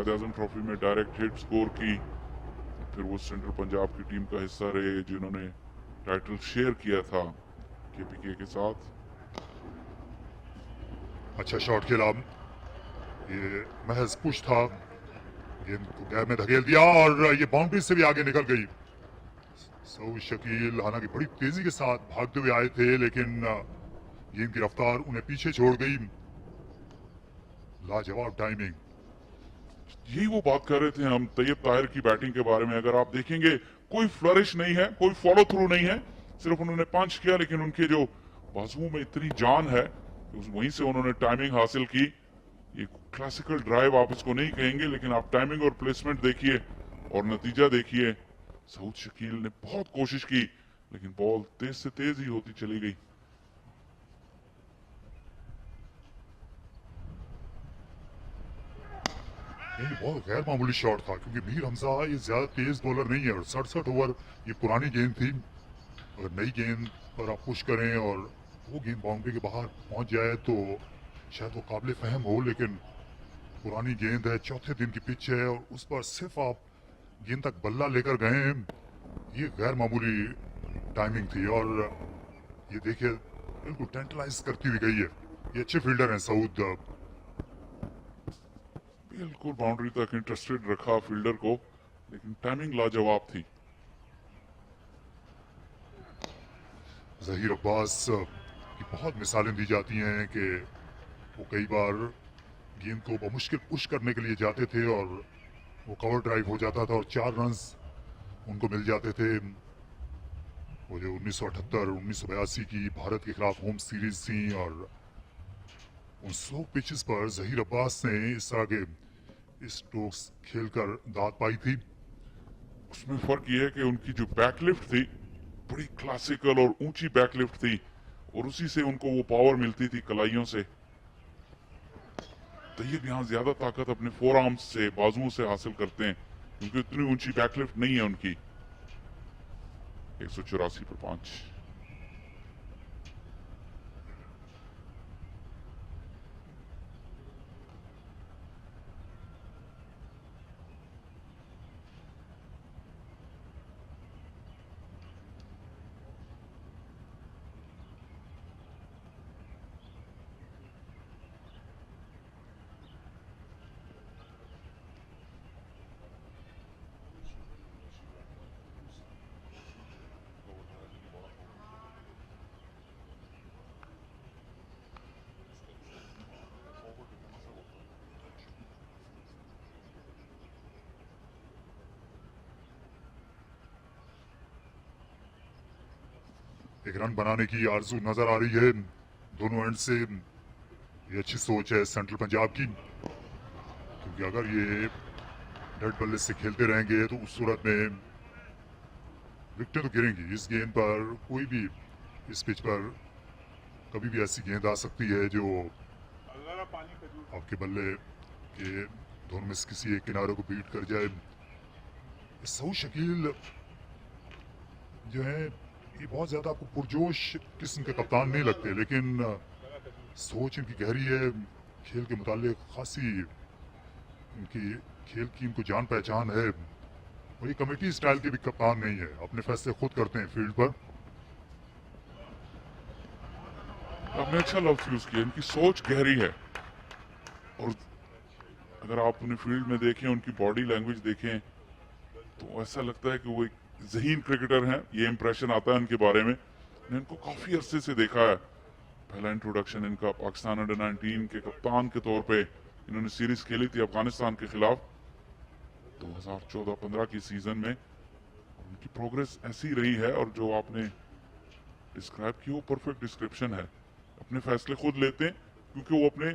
क्वाइद-ए-आज़म trophy में direct hit score की। फिर वो सेंट्रल पंजाब की टीम का हिस्सा रहे जिन्होंने टाइटल शेयर किया था केपीके के साथ। अच्छा शॉट खेला, ये महज पुश था, गेंद को गैप में धकेल दिया और ये बाउंड्री से भी आगे निकल गई। सऊद शकील हालांकि बड़ी तेजी के साथ भागते हुए आए थे, लेकिन गेंद की रफ्तार उन्हें पीछे छोड़ गई। लाजवाब टाइमिंग। यही वो बात कर रहे थे हम तैयब ताहिर की बैटिंग के बारे में। अगर आप देखेंगे कोई फ्लरिश नहीं है, कोई फॉलो थ्रू नहीं है, सिर्फ उन्होंने पंच किया, लेकिन उनके जो बाजुओं में इतनी जान है वहीं से उन्होंने टाइमिंग हासिल की। ये क्लासिकल ड्राइव आप इसको नहीं कहेंगे, लेकिन आप टाइमिंग और प्लेसमेंट देखिए और नतीजा देखिए। सऊद शकील ने बहुत कोशिश की, लेकिन बॉल तेज से तेज ही होती चली गई। नहीं, बहुत गैर मामूली शॉट था, क्योंकि मीर हमजा ये ज्यादा तेज बॉलर नहीं है और 67 ओवर ये पुरानी गेंद थी। अगर नई गेंद पर आप पुश करें और वो गेंद बाउंड्री के बाहर पहुंच जाए तो शायद वो काबिल फहम हो, लेकिन पुरानी गेंद है, चौथे दिन की पिच है और उस पर सिर्फ आप गेंद तक बल्ला लेकर गए हैं, ये गैर मामूली टाइमिंग थी। और ये देखिए बिल्कुल टेंटलाइज करती हुई गई है। ये अच्छे फील्डर हैं सऊद। बिल्कुल बाउंड्री तक इंटरेस्टेड रखा फील्डर को, लेकिन टाइमिंग लाजवाब थी। ज़हीर अब्बास की बहुत मिसालें दी जाती हैं कि वो कई बार गेंद को बमुश्किल पुश करने के लिए जाते थे और वो कवर ड्राइव हो जाता था और 4 रन्स उनको मिल जाते थे। वो जो 1978-1982 की भारत के खिलाफ होम सीरीज थी और उन स्लो पिचेस पर ज़हीर अब्बास ने इस तरह के स्ट्रोक्स खेलकर दाद पाई थी। उसमें फर्क यह है कि उनकी जो बैकलिफ्ट थी बड़ी क्लासिकल और ऊंची बैकलिफ्ट थी और उसी से उनको वो पावर मिलती थी कलाइयों से। तैयब यहाँ ज्यादा ताकत अपने फोर आर्म्स से, बाजुओं से हासिल करते हैं, क्योंकि इतनी ऊंची बैकलिफ्ट नहीं है उनकी। 184 पर 5। एक रन बनाने की आरजू नजर आ रही है दोनों एंड से। ये अच्छी सोच है सेंट्रल पंजाब की, क्योंकि अगर ये डेड बल्ले से खेलते रहेंगे तो उस सूरत में विकेटें तो गिरेंगी। इस गेंद पर कोई भी इस पिच पर कभी भी ऐसी गेंद आ सकती है जो आपके बल्ले के दोनों में से किसी एक किनारे को बीट कर जाए। सऊद शकील जो है ये बहुत ज्यादा आपको पुरजोश किस्म के कप्तान नहीं लगते, लेकिन सोच इनकी गहरी है, खेल के मुतालिक खासी इनकी खेल की इनको जान पहचान है। और ये कमेटी स्टाइल के भी कप्तान नहीं है, अपने फैसले खुद करते हैं फील्ड पर। आपने अच्छा लफ्ज यूज किया, इनकी सोच गहरी है। और अगर आप उन्हें फील्ड में देखें, उनकी बॉडी लैंग्वेज देखें, तो ऐसा लगता है कि वो एक ज़हीन क्रिकेटर हैं। ये इंप्रेशन आता है उनके बारे में। मैंने इनको काफी अरसे से देखा है। पहला इंट्रोडक्शन इनका पाकिस्तान अंडर 19 के कप्तान के तौर पे इन्होंने सीरीज खेली थी अफगानिस्तान के खिलाफ 2014-15 की सीजन में। उनकी प्रोग्रेस ऐसी रही है और जो आपने डिस्क्राइब की वो परफेक्ट डिस्क्रिप्शन है। अपने फैसले खुद लेते हैं क्योंकि वो अपने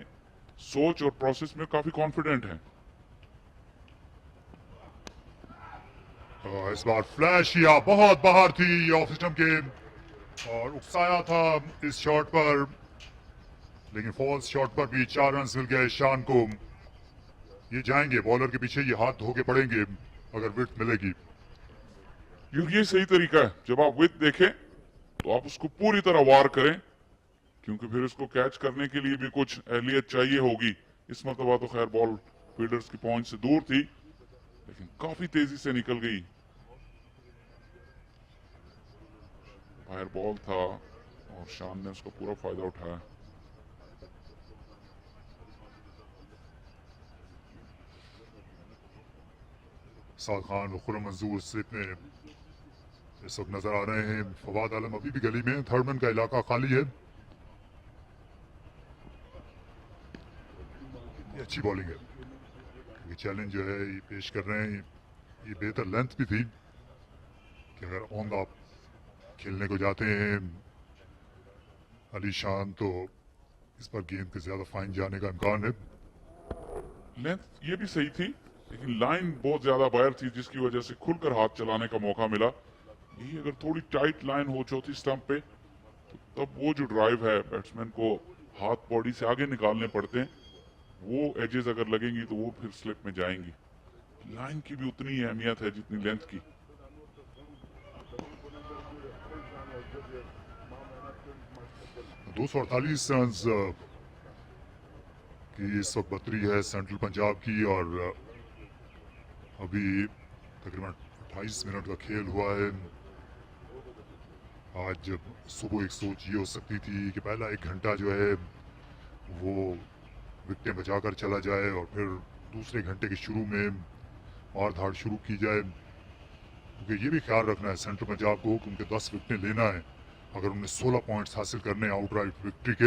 सोच और प्रोसेस में काफी कॉन्फिडेंट हैं। इस बार फ्लैश या बहुत बाहर थी ऑफ स्टंप के और उकसाया था इस शॉट पर, लेकिन फॉल्स शॉट पर भी 4 रन मिल गए शान को। ये जाएंगे बॉलर के पीछे, ये हाथ धो के पड़ेंगे अगर विकेट मिलेगी। ये सही तरीका है, जब आप विकेट देखें तो आप उसको पूरी तरह वार करें, क्योंकि फिर उसको कैच करने के लिए भी कुछ अहलियत चाहिए होगी। इस मरतबा तो खैर बॉल फील्डर्स की पहुंच से दूर थी, लेकिन काफी तेजी से निकल गई। फायर बॉल था और शान ने उसका पूरा फायदा उठाया। साद खान और खुर्रम मंजूर स्लिप में इस वक्त नजर आ रहे हैं। फवाद आलम अभी भी गली में, थर्ड मैन का इलाका खाली है। ये अच्छी बॉलिंग है, ये चैलेंज जो है ये पेश कर रहे हैं। ये बेहतर लेंथ भी थी कि अगर ऑन द खेलने को जाते हैं अली शान तो इस पर गेंद के ज्यादा फाइन जाने का इम्कान है। लेंथ ये भी सही थी, लेकिन लाइन बहुत ज्यादा बाहर थी, जिसकी वजह से खुलकर हाथ चलाने का मौका मिला। यही अगर थोड़ी टाइट लाइन हो चौथी स्टंप पे, तो तब वो जो ड्राइव है बैट्समैन को हाथ बॉडी से आगे निकालने पड़ते हैं, वो एजेस अगर लगेंगी तो वो फिर स्लिप में जाएंगी। लाइन की भी उतनी ही अहमियत है जितनी लेंथ की। 248 रन की इस वक्त बतरी है सेंट्रल पंजाब की, और अभी तकरीबन 28 मिनट का खेल हुआ है। आज सुबह एक सोच ये हो सकती थी कि पहला 1 घंटा जो है वो विकेटें बचाकर चला जाए और फिर दूसरे घंटे के शुरू में मार धाड़ शुरू की जाए, क्योंकि ये भी ख्याल रखना है सेंट्रल पंजाब को कि उनके 10 विकेटें लेना है अगर उन्हें 16 पॉइंट्स हासिल करने आउटराइट विक्ट्री के।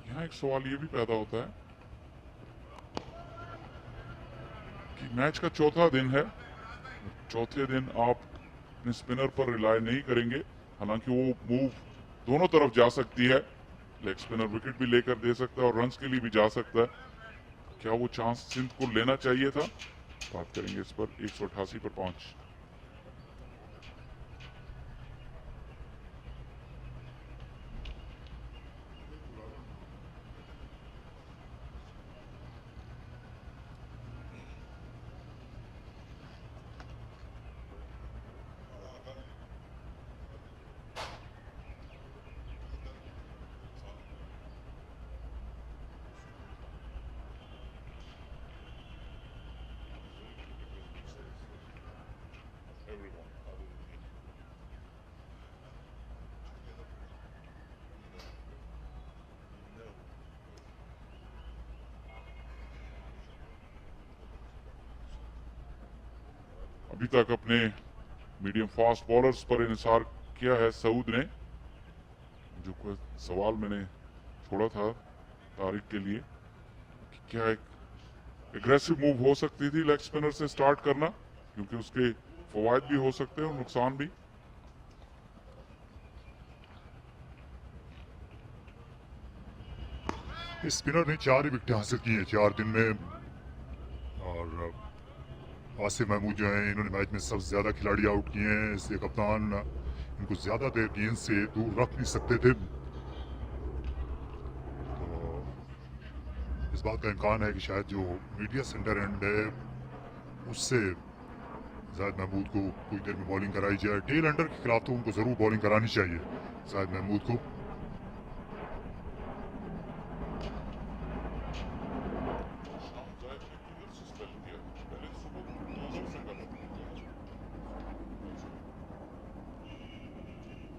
यहाँ एक सवाल ये भी पैदा होता है कि मैच का चौथा दिन है, चौथे दिन आप अपने स्पिनर पर रिलाय नहीं करेंगे। हालांकि वो मूव दोनों तरफ जा सकती है, लेग स्पिनर विकेट भी लेकर दे सकता है और रन्स के लिए भी जा सकता है। क्या वो चांस सिंध को लेना चाहिए था? बात करेंगे इस पर। 188 पर पहुंच। अभी तक अपने मीडियम फास्ट बॉलर्स पर इंसार किया है सऊद ने। जो कोई सवाल मैंने छोड़ा था तारिक के लिए कि क्या एक एग्रेसिव मूव हो सकती थी लेग स्पिनर से स्टार्ट करना, क्योंकि उसके फवायद भी हो सकते हैं और नुकसान भी। इस स्पिनर ने 4 ही विकेटें हासिल की हैं 4 दिन में, और आसिफ महमूद जो हैं इन्होंने मैच में सबसे ज़्यादा खिलाड़ी आउट किए हैं, इसलिए कप्तान इनको ज़्यादा देर गेंद से दूर रख नहीं सकते थे। तो इस बात का इम्कान है कि शायद जो मीडिया सेंटर एंड है उससे जाहिद महमूद को कुछ देर में बॉलिंग कराई जाए। टेल अंडर के खिलाफ तो उनको ज़रूर बॉलिंग करानी चाहिए जाहिद महमूद को।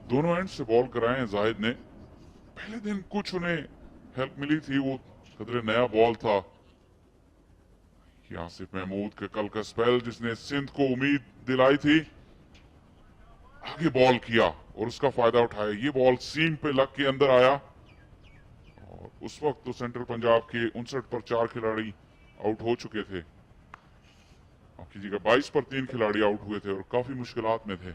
दोनों एंड से बॉल कराए हैं जाहिद ने। पहले दिन कुछ उन्हें हेल्प मिली थी, वो कदरे नया बॉल था। आसिफ महमूद के कल का स्पेल जिसने सिंध को उम्मीद दिलाई थी, आगे बॉल किया और उसका फायदा उठाया। ये बॉल सीम पे लग के अंदर आया और उस वक्त तो सेंट्रल पंजाब के 59 पर 4 खिलाड़ी आउट हो चुके थे। आपकी जगह 22 पर 3 खिलाड़ी आउट हुए थे और काफी मुश्किलात में थे।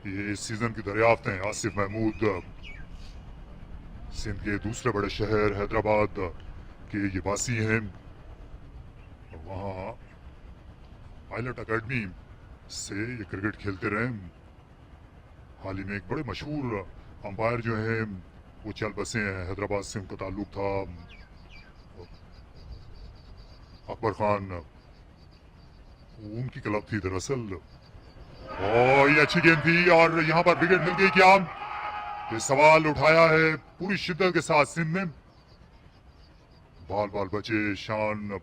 ये इस सीजन की दरियाफ्त हैं। आसिफ महमूद सिंध के दूसरे बड़े शहर हैदराबाद के ये वासी हैं, और वहाँ पायलट एकेडमी से ये क्रिकेट खेलते रहे। हाल ही में एक बड़े मशहूर अंपायर जो हैं वो चल बसे हैं, हैदराबाद से उनका ताल्लुक था। अकबर खान उनकी क्लब थी दरअसल। ये अच्छी गेंद थी और यहाँ पर विकेट मिल गई क्या? ये सवाल उठाया है पूरी शिद्दत के साथ सिंध ने। बॉल बॉल बचे शान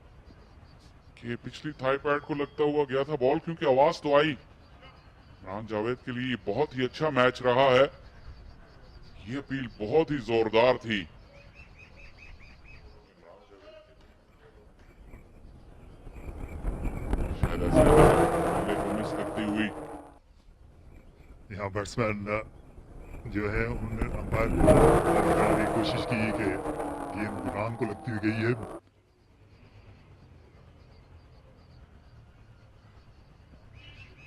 कि पिछली थाई पैड को लगता हुआ गया था बॉल, क्योंकि आवाज तो आई। इमरान जावेद के लिए बहुत ही अच्छा मैच रहा है। ये अपील बहुत ही जोरदार थी। शायद ऐसे बल्ले को मिस करती हुई। यहाँ बैट्समैन जो है उन्होंने अंपायर को बताने की कोशिश की कि गेंद गुलाम को लगती हुई गई है।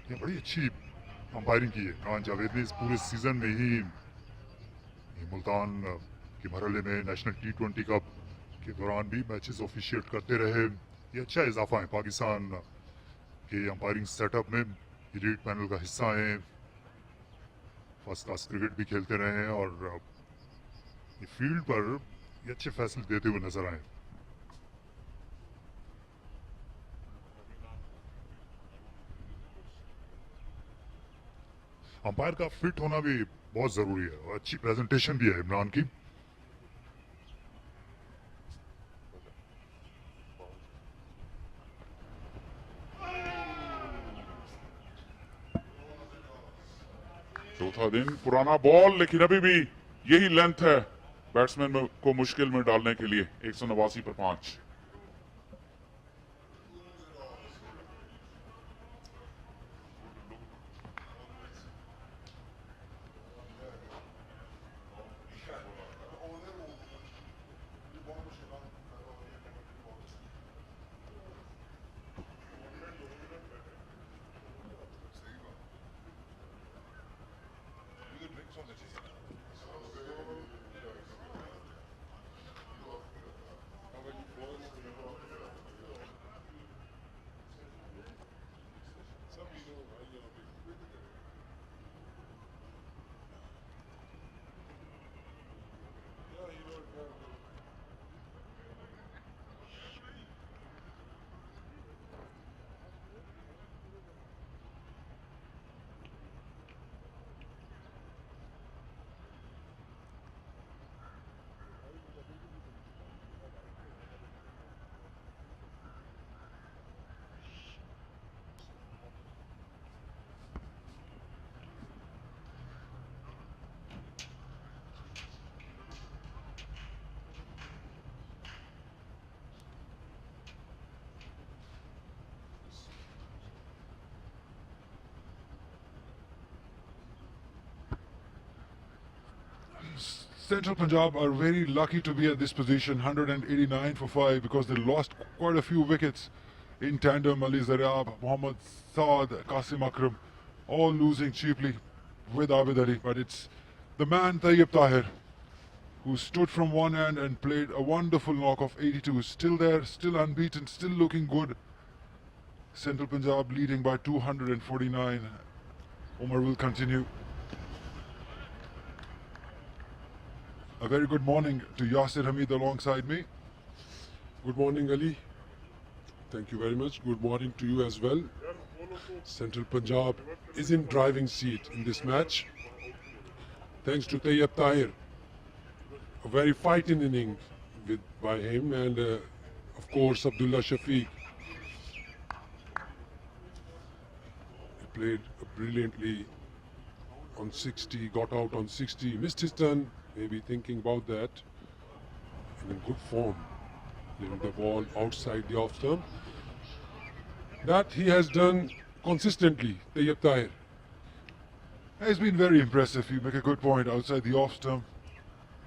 ये बड़ी अच्छी अंपायरिंग की है इमरान जावेद ने इस पूरे सीजन में ही। मुल्तान के मरहले में नेशनल T20 कप के दौरान भी मैचेस ऑफिशिएट करते रहे। ये अच्छा इजाफा है पाकिस्तान के अंपायरिंग सेटअप में। एलीट पैनल का हिस्सा हैं, फर्स्ट क्लास क्रिकेट भी खेलते रहे हैं और ये फील्ड पर ये अच्छे फैसले देते हुए नजर आए। अंपायर का फिट होना भी बहुत जरूरी है और अच्छी प्रेजेंटेशन भी है इमरान की। चौथा दिन पुराना बॉल, लेकिन अभी भी यही लेंथ है बैट्समैन को मुश्किल में डालने के लिए। 189 पर 5। Central Punjab are very lucky to be at this position, 189 for 5, because they lost quite a few wickets in tandem. Ali Zaryab, Mohammad Saad, Qasim Akram, all losing cheaply with Abid Ali. But it's the man Tayyib Tahir, who stood from one end and played a wonderful knock of 82. Still there, still unbeaten, still looking good. Central Punjab leading by 249. Umar will continue. A very good morning to Yasir Hamid alongside me. Good morning, Ali. Thank you very much. Good morning to you as well. Central Punjab is in driving seat in this match. Thanks to Tayyib Tahir. A very fighting inning by him, and of course Abdullah Shafiq. He played brilliantly on 60, got out on 60, missed his turn, maybe thinking about that. And in good form, leaving the ball outside the off stump. That he has done consistently, Tayyib Tahir. He's been very impressive. You make a good point outside the off stump.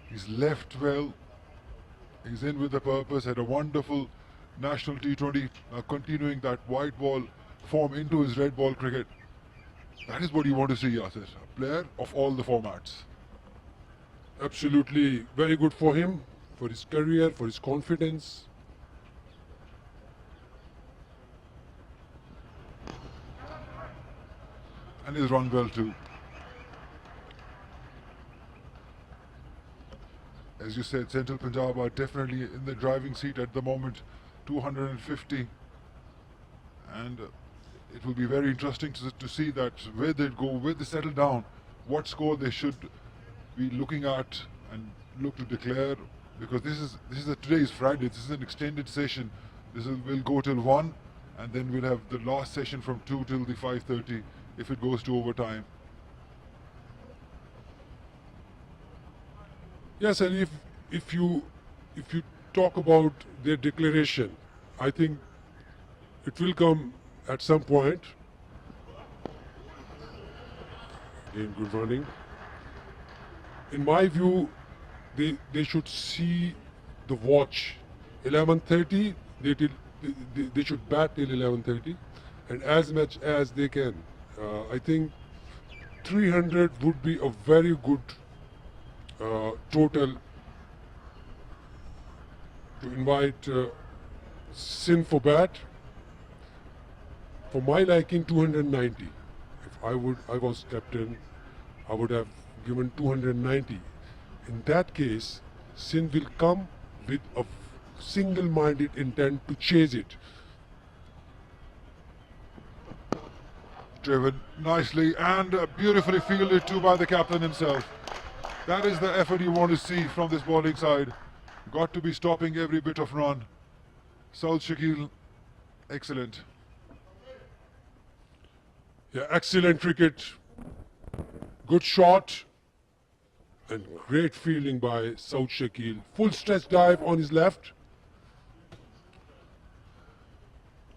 He's left well. He's in with a purpose. Had a wonderful national T20. Continuing that white ball form into his red ball cricket. That is what you want to see, Yasir. A player of all the formats. Absolutely very good for him, for his career, for his confidence. And he's run well too. As you said, Central Punjab are definitely in the driving seat at the moment. 250. And it will be very interesting to see that where they go, where they settle down, what score they should be looking at and look to declare, because today is Friday. This is an extended session. Will go till 1, and then we'll have the last session from 2 till the 5:30 if it goes to overtime. Yes, and if you talk about their declaration, I think it will come at some point. Again, good running. In my view, they should see the watch. 11:30. They should bat till 11:30, and as much as they can. I think 300 would be a very good total to invite Sindh for bat. For my liking, 290. If I was captain, I would have given 290. In that case, Sindh will come with a single-minded intent to chase it. Driven nicely and beautifully fielded too by the captain himself. That is the effort you want to see from this bowling side. Got to be stopping every bit of run. Saud Shakil, excellent. Yeah, excellent cricket. Good shot. And great fielding by Saud Shakil. Full stretch dive on his left.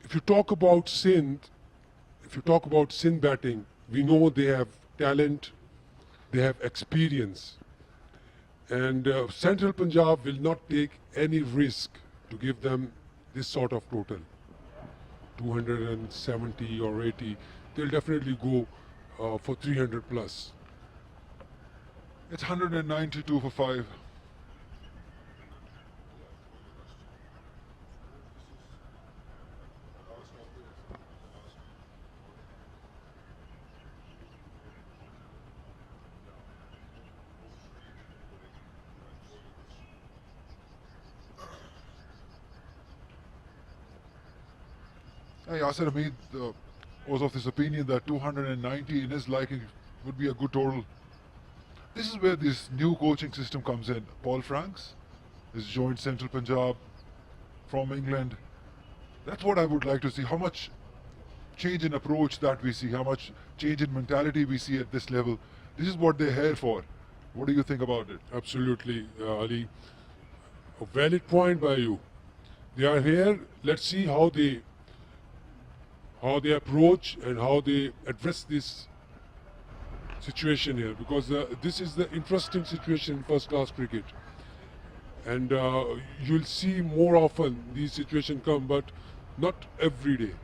If you talk about Sindh batting, we know they have talent, they have experience. And Central Punjab will not take any risk to give them this sort of total. 270 or 80. They'll definitely go for 300 plus. It's 192 for 5. Yasir Hamid was of this opinion that 290 in his liking would be a good total. This is where this new coaching system comes in. Paul Franks has joined Central Punjab from England. That's what I would like to see. How much change in approach that we see, how much change in mentality we see at this level. This is what they're here for. What do you think about it? Absolutely, Ali. A valid point by you. They are here. Let's see how they approach and how they address this situation here, because this is the interesting situation in first class cricket, and you'll see more often these situations come, but not every day.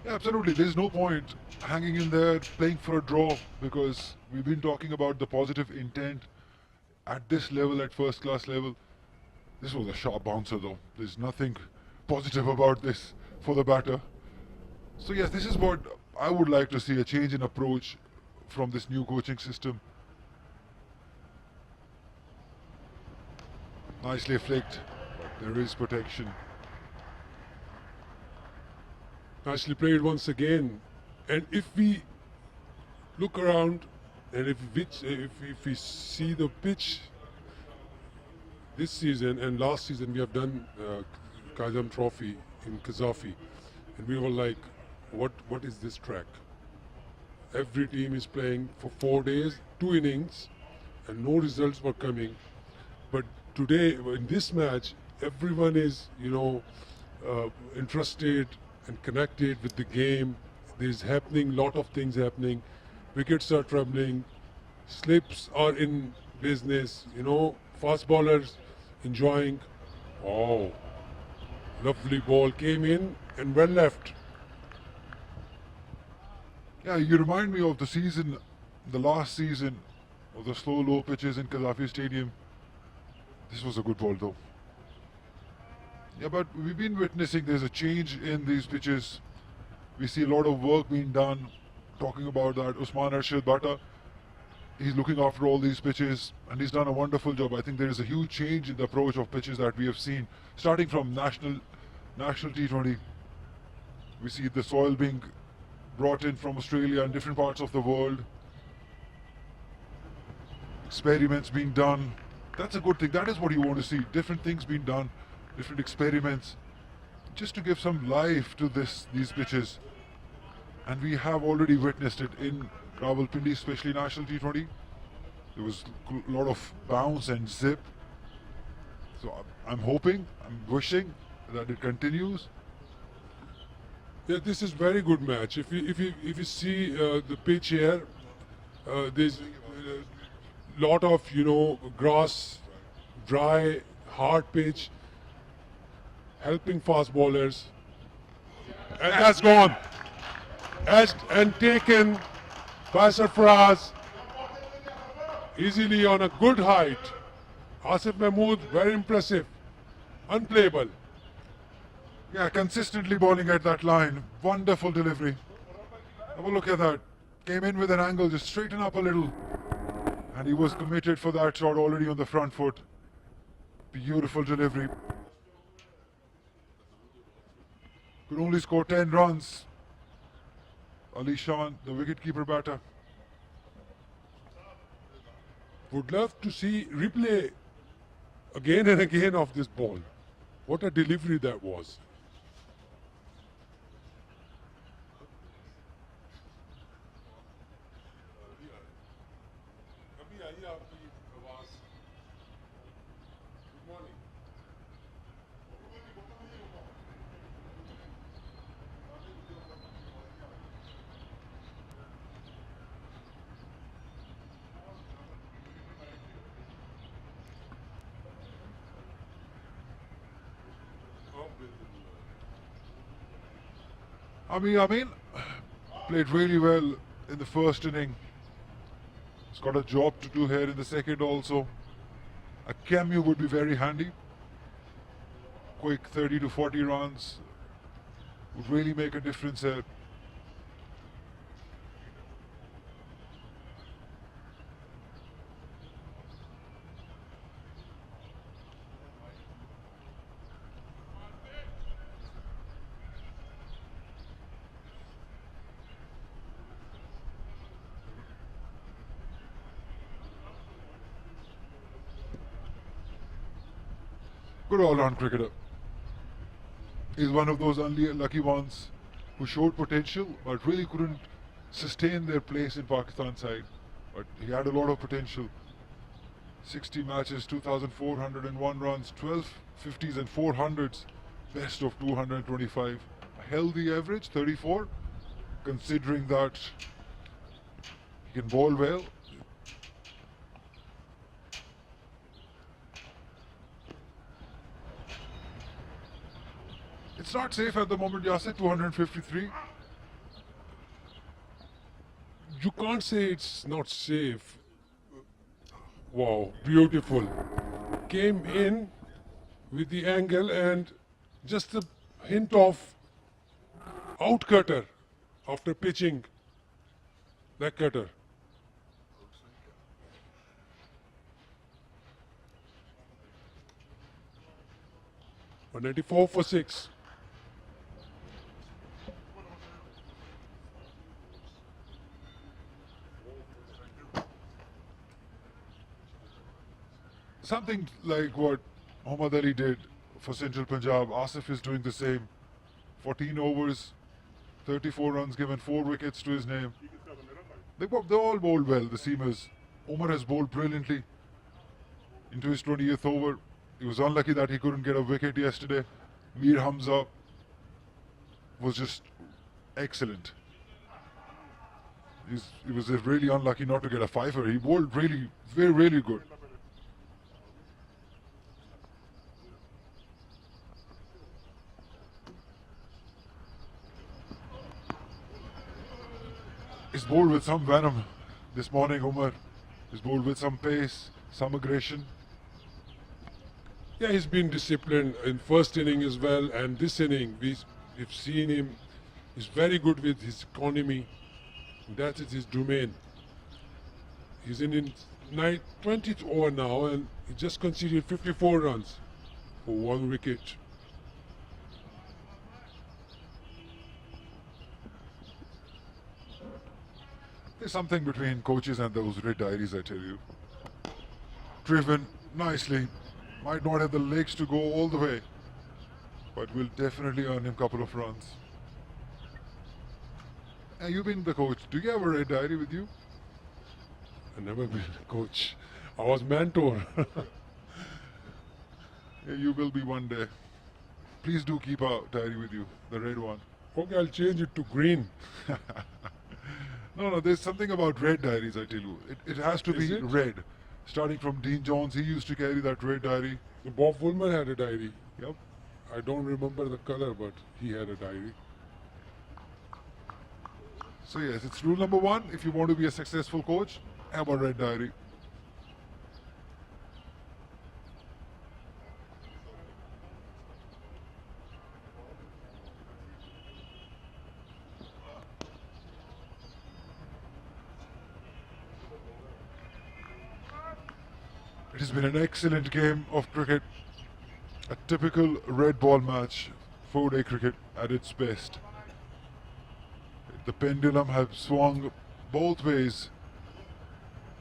Yeah, absolutely. There's no point hanging in there playing for a draw, because we've been talking about the positive intent at this level, at first class level. This was a sharp bouncer though. There's nothing positive about this for the batter. So yes, this is what I would like to see, a change in approach from this new coaching system. Nicely flicked, but there is protection. Nicely played once again. And if we look around and if we see the pitch this season and last season, we have done Quaid-e-Azam Trophy in Qazafi, and we were like, what is this track? Every team is playing for 4 days, 2 innings, and no results were coming. But today, in this match, everyone is, interested and connected with the game. There's lot of things happening. Wickets are troubling, slips are in business, fast bowlers enjoying. Oh, lovely ball came in and well left. Yeah, you remind me of the last season of the slow low pitches in Qazafi Stadium. This was a good ball though. Yeah, but we've been witnessing there's a change in these pitches. We see a lot of work being done. Talking about that, Usman Arshad Bata, he's looking after all these pitches and he's done a wonderful job. I think there is a huge change in the approach of pitches that we have seen, starting from national T20. We see the soil being brought in from Australia and different parts of the world. Experiments being done. That's a good thing. That is what you want to see. Different things being done, different experiments, just to give some life to these pitches. And we have already witnessed it in Rawalpindi, especially National T20. There was a lot of bounce and zip. So I'm hoping, I'm wishing that it continues. Yeah, this is very good match. If you see the pitch here, there's lot of grass, dry, hard pitch, helping fast bowlers, and that's gone. And taken by Sarfaraz easily on a good height. Asif Mahmood, very impressive, unplayable. Yeah, consistently bowling at that line. Wonderful delivery. Have a look at that. Came in with an angle, just straighten up a little. And he was committed for that shot already on the front foot. Beautiful delivery. Could only score 10 runs. Ali Shan, the wicketkeeper batter. Would love to see replay again and again of this ball. What a delivery that was. Amin played really well in the first inning. He's got a job to do here in the second also. A cameo would be very handy. Quick 30 to 40 runs would really make a difference here. Good all-round cricketer. He's one of those unlucky ones who showed potential but really couldn't sustain their place in Pakistan side. But he had a lot of potential. 60 matches, 2,401 runs, 12 50s and 400s, best of 225. A healthy average, 34, considering that he can bowl well. It's not safe at the moment, Yasir, 253. You can't say it's not safe. Wow, beautiful. Came in with the angle and just a hint of outcutter after pitching that cutter. For 94 for 6. Something like what Muhammad Ali did for Central Punjab. Asif is doing the same. 14 overs, 34 runs given, 4 wickets to his name. They all bowled well, the seamers. Umar has bowled brilliantly into his 20th over. He was unlucky that he couldn't get a wicket yesterday. Mir Hamza was just excellent. He was really unlucky not to get a fiver. He bowled really, really good. He's bowled with some venom this morning, Umar. He's bowled with some pace, some aggression. Yeah, he's been disciplined in first inning as well, and this inning we've seen him. He's very good with his economy. That is his domain. He's in his 20th over now, and he just conceded 54 runs for 1 wicket. There's something between coaches and those red diaries, I tell you. Driven nicely, might not have the legs to go all the way, but will definitely earn him a couple of runs. And you've been the coach. Do you have a red diary with you? I've never been a coach. I was mentor. Yeah, you will be one day. Please do keep a diary with you, the red one. Okay, I'll change it to green. No, there's something about red diaries, I tell you. It has to Is be it? red. Starting from Dean Jones, he used to carry that red diary. Bob Woolman had a diary. Yep. I don't remember the color, but he had a diary. So yes, it's rule number one. If you want to be a successful coach, have a red diary. It has been an excellent game of cricket. A typical red ball match, 4-day cricket at its best. The pendulum has swung both ways.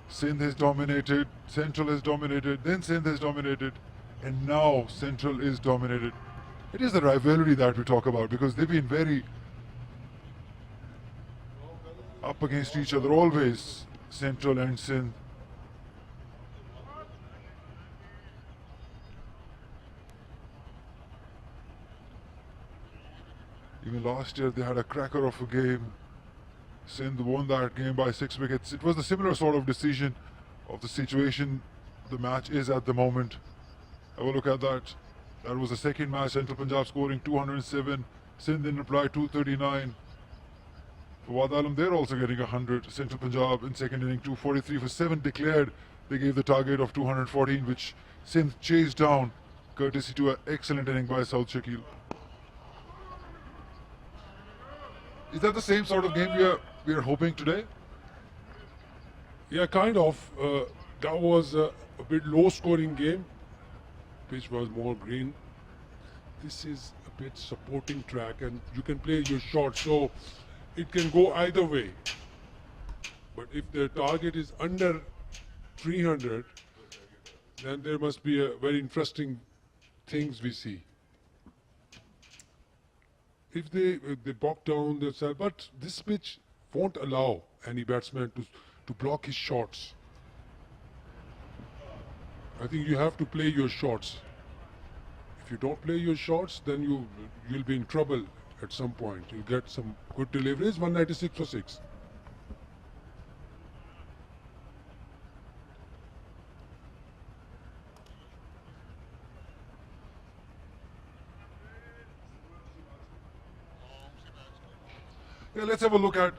Sindh has dominated, Central has dominated, then Sindh has dominated, and now Central is dominated. It is the rivalry that we talk about because they've been very up against each other always, Central and Sindh. Even last year they had a cracker of a game. Sindh won that game by 6 wickets. It was a similar sort of decision of the situation the match is at the moment. Have a look at that. That was the second match. Central Punjab scoring 207. Sindh in reply 239. For Quaid-e-Azam, they're also getting 100. Central Punjab in second inning 243 for 7 declared. They gave the target of 214, which Sindh chased down, courtesy to an excellent inning by South Shakil. Is that the same sort of game we are hoping today? Yeah, kind of. That was a bit low-scoring game. Pitch was more green. This is a bit supporting track, and you can play your shot, so it can go either way. But if the target is under 300, then there must be a very interesting things we see. If they bog down themselves, but this pitch won't allow any batsman to block his shots. I think you have to play your shots. If you don't play your shots, then you'll be in trouble at some point. You'll get some good deliveries, 196 for 6. Yeah, let's have a look at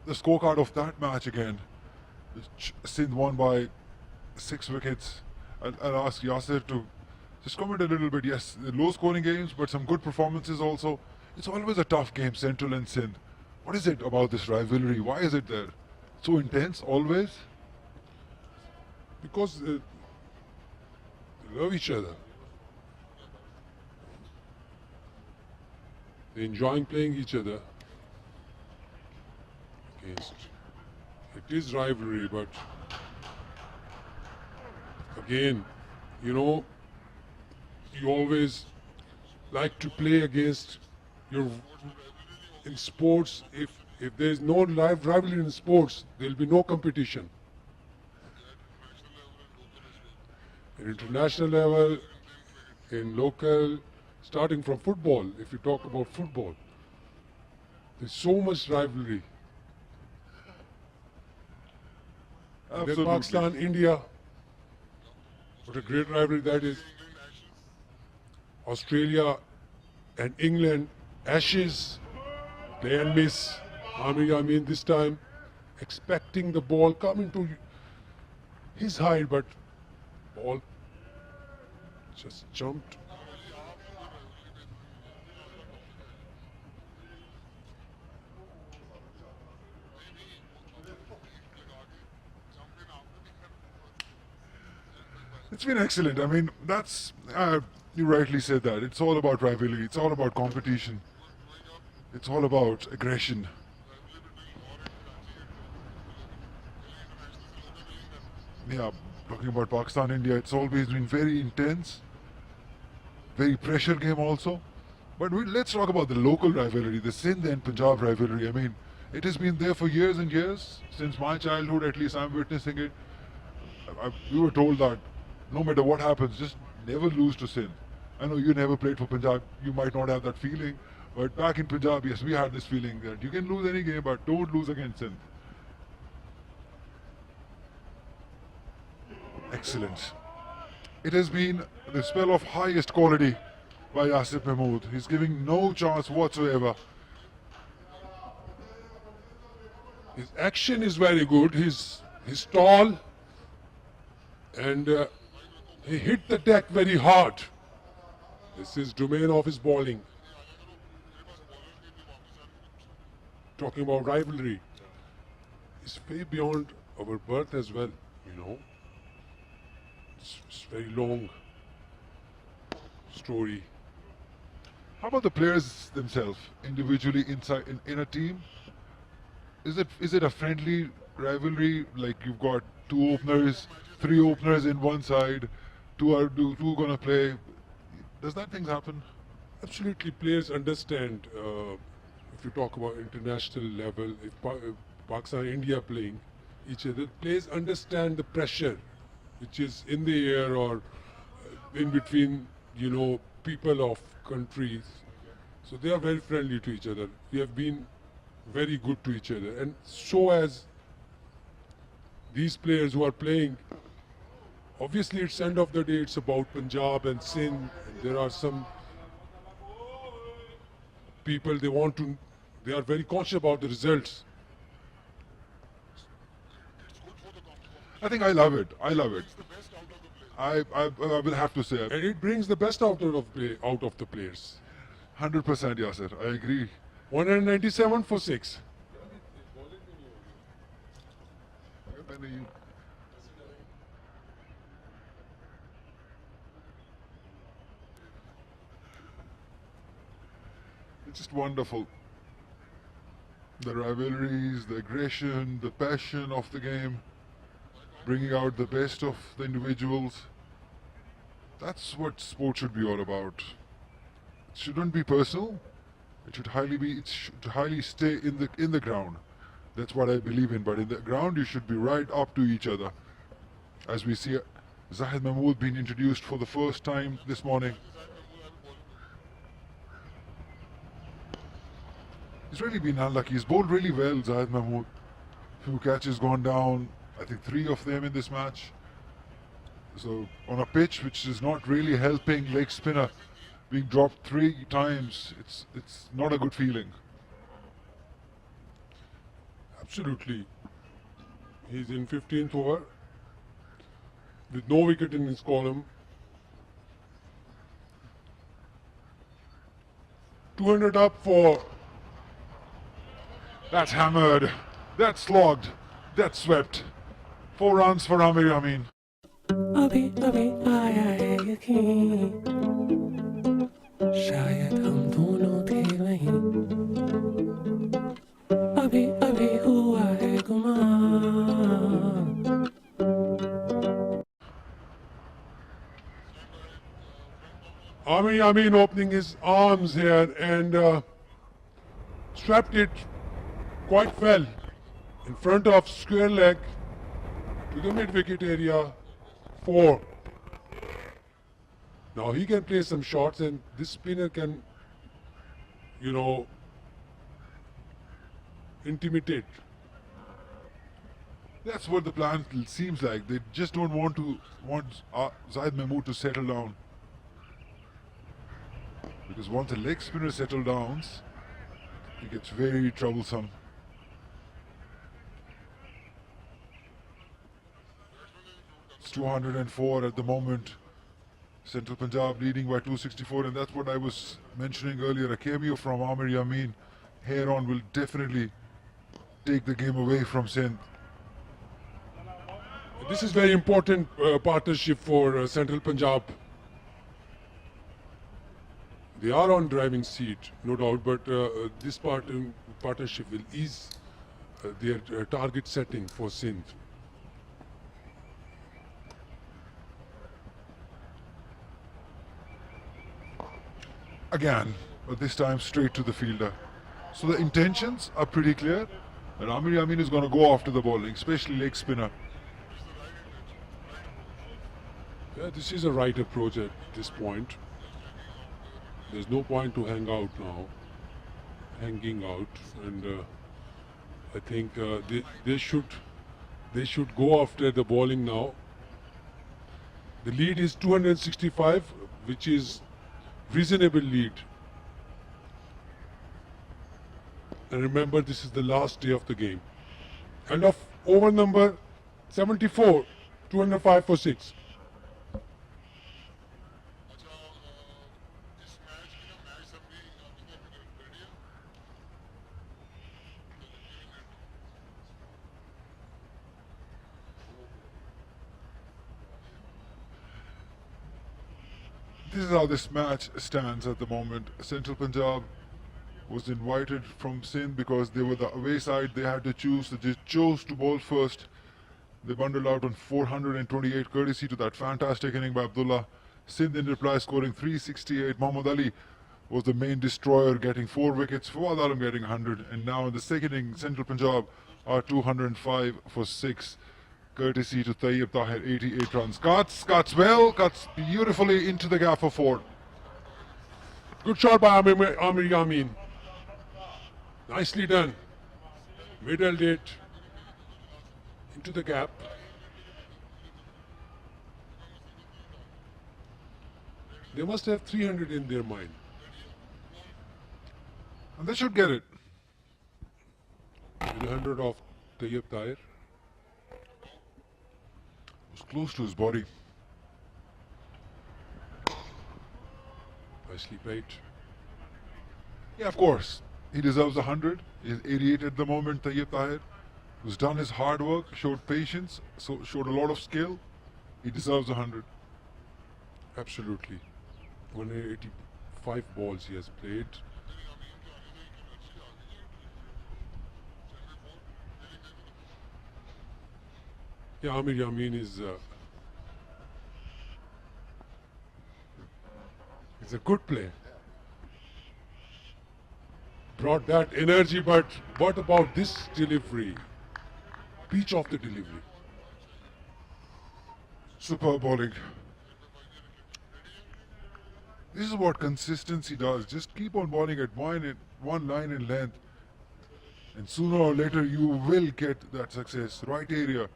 the scorecard of that match again. Sindh won by 6 wickets. I'll ask Yasir to just comment a little bit. Yes, low scoring games, but some good performances also. It's always a tough game, Central and Sindh. What is it about this rivalry? Why is it there? So intense always? Because they love each other. They're enjoying playing each other. It is rivalry, but again, you know, you always like to play against your in sports. If there is no rivalry in sports, there will be no competition. In international level, in local, starting from football, if you talk about football, there's so much rivalry. Absolutely. Then Pakistan, India, what a great rivalry that is. Australia and England, Ashes, play and miss. I mean, this time, expecting the ball coming to his height, but ball just jumped. It's been excellent. I mean, that's, you rightly said that. It's all about rivalry. It's all about competition. It's all about aggression. yeah, talking about Pakistan, India, it's always been very intense, very pressure game also. But let's talk about the local rivalry, the Sindh and Punjab rivalry. I mean, it has been there for years and years. Since my childhood, at least I'm witnessing it. We were told that no matter what happens, just never lose to Sindh. I know you never played for Punjab, you might not have that feeling. But back in Punjab, yes, we had this feeling that you can lose any game, but don't lose against Sindh. Excellent. It has been the spell of highest quality by Asif Mahmood. He's giving no chance whatsoever. His action is very good. He's tall and he hit the deck very hard. This is domain of his bowling. Talking about rivalry, it's way beyond our birth as well, you know. It's very long story. How about the players themselves, individually inside in a team? Is it a friendly rivalry? Like you've got two openers, three openers in one side, two gonna play. Does that thing happen? Absolutely, players understand. If you talk about international level, if Pakistan and India playing each other, players understand the pressure which is in the air or in between, you know, people of countries. So they are very friendly to each other. We have been very good to each other, and so as these players who are playing, obviously it's end of the day, it's about Punjab and Sindh. And there are some people, they are very conscious about the results. I think I love it. I love it. I will have to say, And it brings the best out of the players. 100% Yasir. I agree. 197 for 6. It's just wonderful. The rivalries, the aggression, the passion of the game, bringing out the best of the individuals. That's what sport should be all about. It shouldn't be personal. It should highly stay in the ground. That's what I believe in. But in the ground, you should be right up to each other. As we see Zahid Mahmood being introduced for the first time this morning. He's really been unlucky. He's bowled really well, Zahid Mahmood. Few catches gone down. I think 3 of them in this match. So on a pitch which is not really helping leg spinner, being dropped 3 times, it's not a good feeling. Absolutely. He's in 15th over with no wicket in his column. 200 up for... That's hammered. That's slogged. That's swept. 4 runs for Amir Amin. अभी अभी आया है यकीन शायद हम दोनों थे वहीं अभी अभी हुआ है गुमान Amir Amin opening his arms here and swept it quite well in front of square leg to the mid-wicket area. 4. Now he can play some shots and this spinner can, you know, intimidate. That's what the plan seems like. They just don't want Zahid Mahmood to settle down. Because once a leg spinner settles down, it gets very troublesome. It's 204 at the moment. Central Punjab leading by 264, and that's what I was mentioning earlier. A cameo from Amir Amin here on will definitely take the game away from Sindh. This is very important partnership for Central Punjab. They are on driving seat, no doubt, but this partnership will ease their target setting for Sindh. again, but this time straight to the fielder. So the intentions are pretty clear, and Amir Yamin is going to go after the bowling, especially leg spinner. Yeah, this is a right approach at this point. There's no point to hanging out, and I think they should go after the bowling now. The lead is 265, which is reasonable lead. And remember, this is the last day of the game. And of over number 74, 205 for 6. This is how this match stands at the moment. Central Punjab was invited from Sindh because they were the away side. They had to choose. So they chose to bowl first. They bundled out on 428 courtesy to that fantastic inning by Abdullah. Sindh in reply scoring 368. Muhammad Ali was the main destroyer, getting 4 wickets. Fawad Alam getting 100. And now in the second inning, Central Punjab are 205 for 6. Courtesy to Tayyib Tahir, 88 runs. Cuts well, cuts beautifully into the gap for 4. Good shot by Amir Yamin. Nicely done. Middled it into the gap. They must have 300 in their mind. And they should get it. And 100 of Tayyib Tahir. Was close to his body. Nicely played. Yeah, of course. He deserves 100. He's 88 at the moment, Tayyib Tahir. Who's done his hard work, showed patience, so showed a lot of skill. He deserves 100. Absolutely. 185 balls he has played. Yeah, Amir Yamin is a good player. Brought that energy, but what about this delivery? Pitch of the delivery. Superb bowling. This is what consistency does. Just keep on bowling at one line in length, and sooner or later you will get that success. Right area.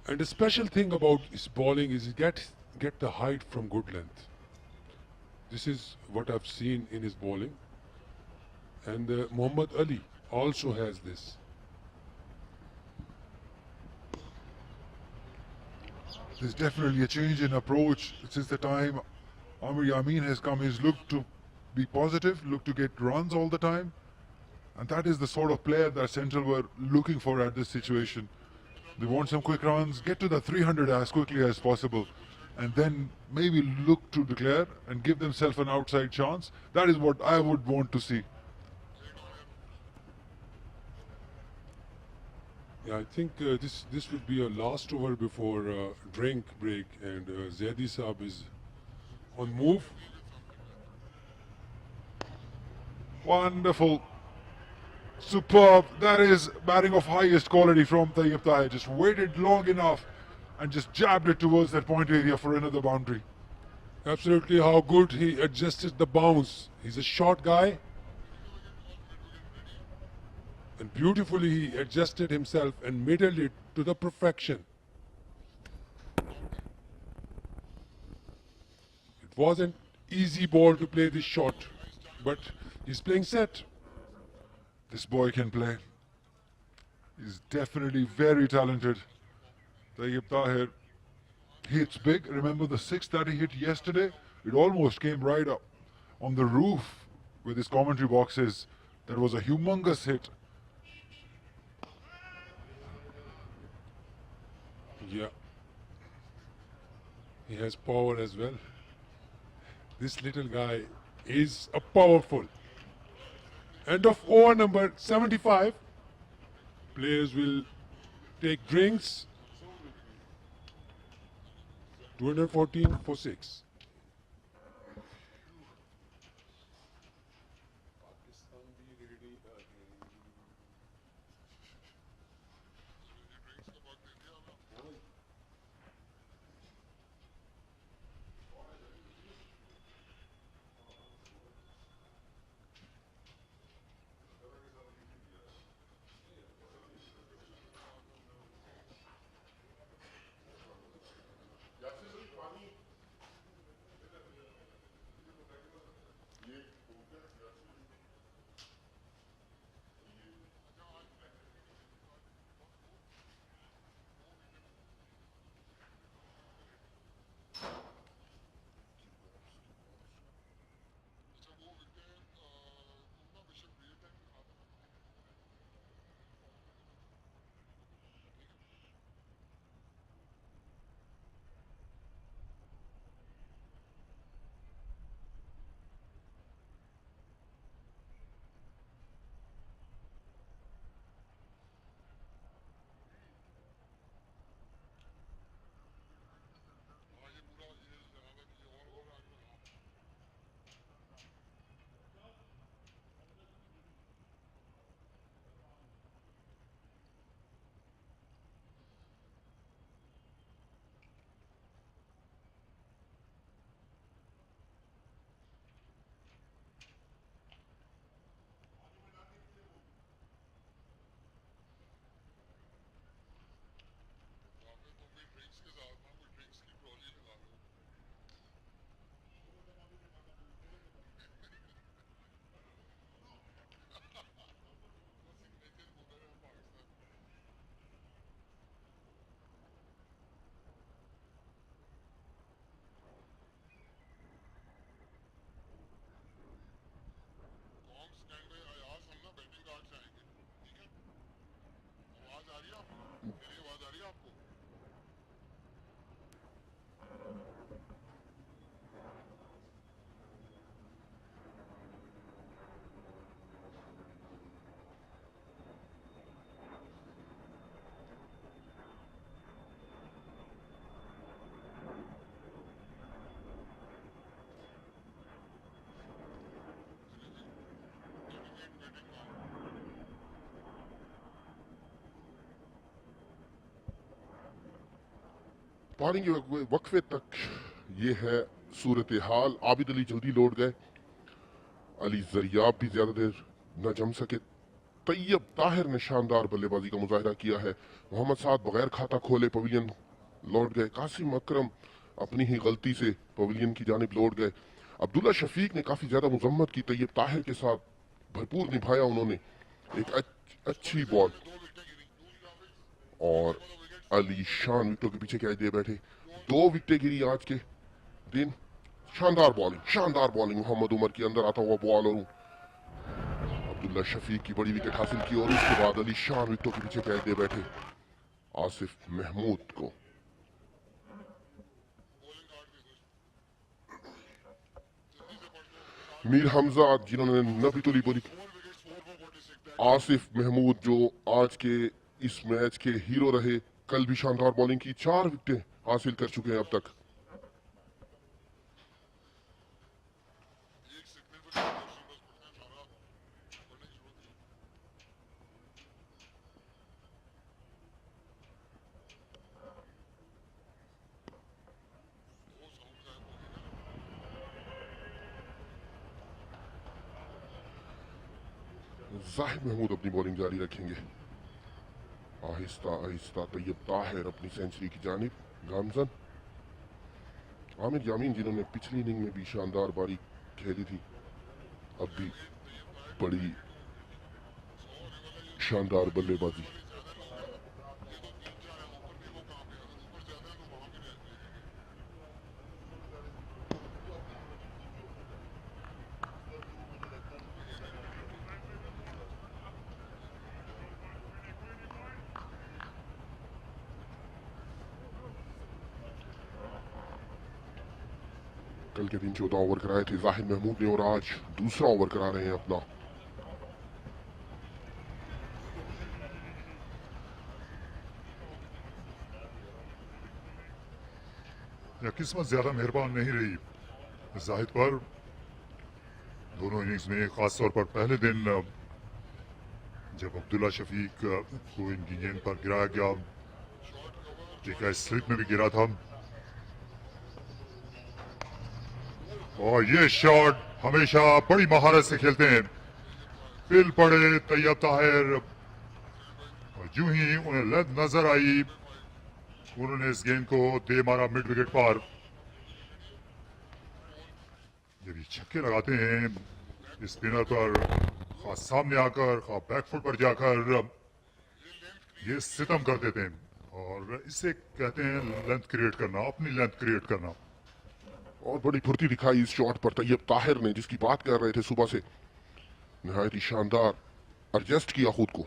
And the special thing about his bowling is he get the height from good length. This is what I've seen in his bowling. And Muhammad Ali also has this. There's definitely a change in approach since the time Amir Yamin has come. He's looked to be positive, looked to get runs all the time. And that is the sort of player that Central were looking for at this situation. They want some quick runs, get to the 300 as quickly as possible, and then maybe look to declare and give themselves an outside chance. That is what I would want to see. Yeah, I think this would be a last over before drink break, and Zaidi Saab is on move. Wonderful. Superb. That is batting of highest quality from Tayyib Tahir. Just waited long enough and just jabbed it towards that point area for another boundary. Absolutely, how good he adjusted the bounce. He's a short guy. And beautifully he adjusted himself and middled it to the perfection. It wasn't easy ball to play this shot, but he's playing set. This boy can play. He's definitely very talented. Tayyib Tahir hits big. Remember the 6 that he hit yesterday? It almost came right up on the roof where his commentary box is. That was a humongous hit. Yeah. He has power as well. This little guy is a powerful. End of over number 75. Players will take drinks. 214 for 6. पानी के वक्फे तक ये है सूरत हाल। आबिद अली जल्दी लौट गए, अली जरियाब भी ज्यादा देर न जम सके। तैयब ताहिर ने शानदार बल्लेबाजी का मुजाहरा किया है। मोहम्मद साद बगैर खाता खोले पवेलियन लौट गए। कासिम अकरम अपनी ही गलती से पवेलियन की जानिब लौट गए। अब्दुल्ला शफीक ने काफी ज्यादा मुजम्मत की, तैयब ताहिर के साथ भरपूर निभाया उन्होंने। एक अच्छी बॉल और अली शान विकेटों के पीछे कैच दे बैठे। 2 विकेटें गिरी आज के दिन। शानदार बॉलिंग मोहम्मद उमर के अंदर आता हुआ बॉल और अब्दुल्ला शफीक की बड़ी विकेट हासिल की और उसके बाद अली शान विकेटों के पीछे कैच दे बैठे आसिफ महमूद को। मीर हमजा जिन्होंने 90 तुली बोली, आसिफ महमूद जो आज के इस मैच के हीरो रहे, कल भी शानदार बॉलिंग की, 4 विकेटें हासिल कर चुके हैं अब तक। जाहिद महमूद अपनी बॉलिंग जारी रखेंगे। आहिस्ता आहिस्ता तैयब ताहिर अपनी सेंचुरी की जानिब गामजन। आमिर यामीन जिन्होंने पिछली इनिंग में भी शानदार बारी खेली थी, अब भी बड़ी शानदार बल्लेबाजी। कल के दिन 14 ओवर कराए थे जाहिद महमूद ने और आज दूसरा ओवर करा रहे हैं अपना। या किस्मत ज्यादा मेहरबान नहीं रही जाहिद पर दोनों इनिंग्स में, खासतौर पर पहले दिन जब अब्दुल्ला शफीक को इनकी गेंद पर गिराया गया, एक स्लिप में भी गिरा था। और ये शॉट हमेशा बड़ी महारत से खेलते हैं। पिल पड़े तैयब ताहिर और यूं ही उन्हें लेंथ नजर आई, उन्होंने इस गेंद को दे मारा मिड विकेट पर। जब ये छक्के लगाते हैं स्पिनर पर, खास सामने आकर खास बैकफुट पर जाकर, ये सितम कर देते हैं और इसे कहते हैं लेंथ क्रिएट करना, अपनी लेंथ क्रिएट करना। और बड़ी फुर्ती दिखाई इस शॉट पर तैयब ताहिर ने, जिसकी बात कर रहे थे सुबह से। निहायत ही शानदार एडजस्ट किया खुद को।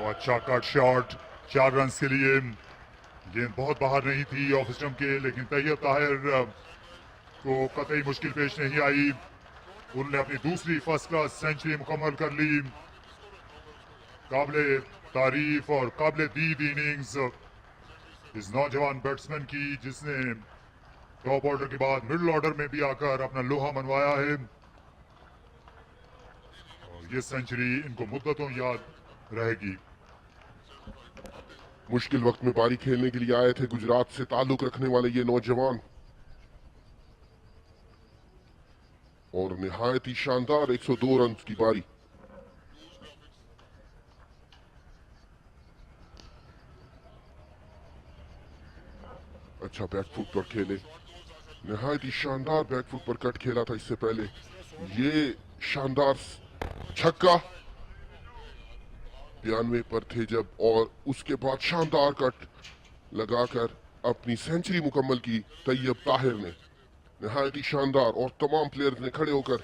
अच्छा कट शॉट 4 रन के लिए। गेंद बहुत बाहर नहीं थी ऑफ स्टंप के, लेकिन तैयब ताहिर को कतई मुश्किल पेश नहीं आई। उन्होंने अपनी दूसरी फर्स्ट क्लास सेंचुरी मुकम्मल कर ली। काबिले तारीफ और काबिले दीद इनिंग्स इस नौजवान बैट्समैन की, जिसने टॉप ऑर्डर के बाद मिडिल ऑर्डर में भी आकर अपना लोहा मनवाया है। और ये सेंचुरी इनको मुद्दतों याद रहेगी। मुश्किल वक्त में पारी खेलने के लिए आए थे गुजरात से ताल्लुक रखने वाले ये नौजवान, और निहायत ही शानदार 102 रन की पारी। अच्छा बैकफुट पर खेले, निहायत ही शानदार बैकफुट पर कट खेला था इससे पहले। ये शानदार छक्का 92 पर थे जब, और उसके बाद शानदार कट लगाकर अपनी सेंचुरी मुकम्मल की तैयब ताहिर ने। निहायत ही शानदार, और तमाम प्लेयर्स ने खड़े होकर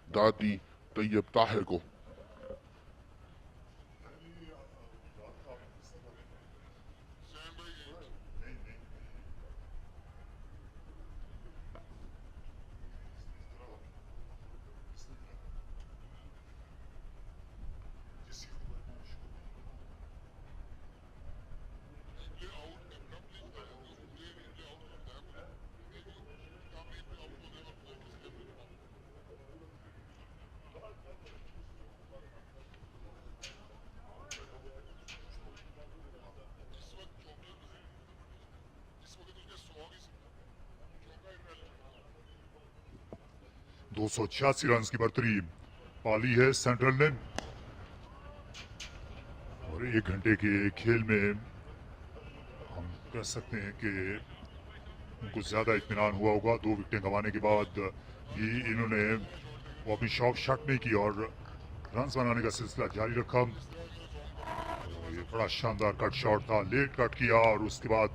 दाद दी तैयब ताहिर को। 286 रन की बढ़तरी पाली है सेंट्रल ने। और 1 घंटे के खेल में हम कह सकते हैं कि उनको ज्यादा इत्मीनान हुआ होगा। 2 विकेटें गंवाने के बाद भी इन्होंने वो अपनी शॉट शॉट नहीं की और रन बनाने का सिलसिला जारी रखा। तो ये बड़ा शानदार कट शॉट था, लेट कट किया और उसके बाद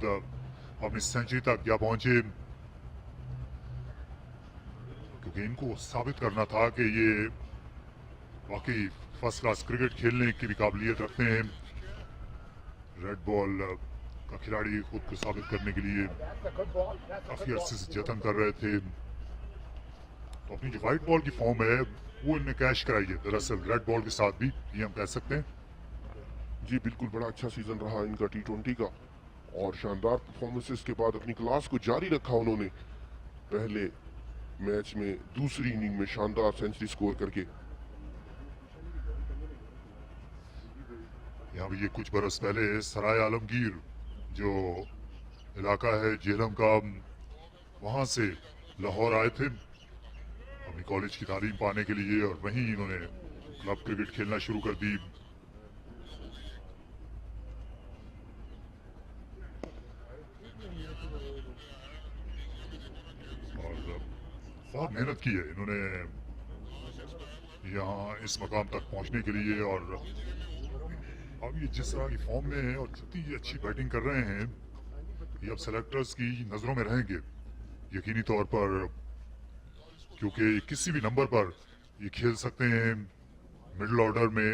अपनी सेंचुरी तक जा पहुंचे, क्योंकि इनको साबित करना था कि ये वाकई फर्स्ट क्लास क्रिकेट खेलने की भी काबिलियत रखते हैं। रेड बॉल का खिलाड़ी खुद को साबित करने के लिए काफी अरसे से जतन कर रहे थे। तो अपनी जो व्हाइट बॉल की फॉर्म है वो इनने कैश कराई है दरअसल रेड बॉल के साथ भी, ये हम कह सकते हैं। जी बिल्कुल, बड़ा अच्छा सीजन रहा इनका टी20 का और शानदार परफॉर्मेंसेस के बाद अपनी क्लास को जारी रखा उन्होंने। पहले मैच में दूसरी इनिंग में शानदार सेंचुरी स्कोर करके। यहाँ भी ये कुछ बरस पहले सराय आलमगीर जो इलाका है जेहलम का, वहां से लाहौर आए थे अपनी कॉलेज की तालीम पाने के लिए और वहीं इन्होंने क्लब क्रिकेट खेलना शुरू कर दी। और बहुत मेहनत की है इन्होंने यहाँ इस मकाम तक पहुंचने के लिए। और अब ये जिस तरह की फॉर्म में है और जितनी अच्छी बैटिंग कर रहे हैं, ये अब सेलेक्टर्स की नजरों में रहेंगे यकीनी तौर पर, क्योंकि किसी भी नंबर पर ये खेल सकते हैं। मिडिल ऑर्डर में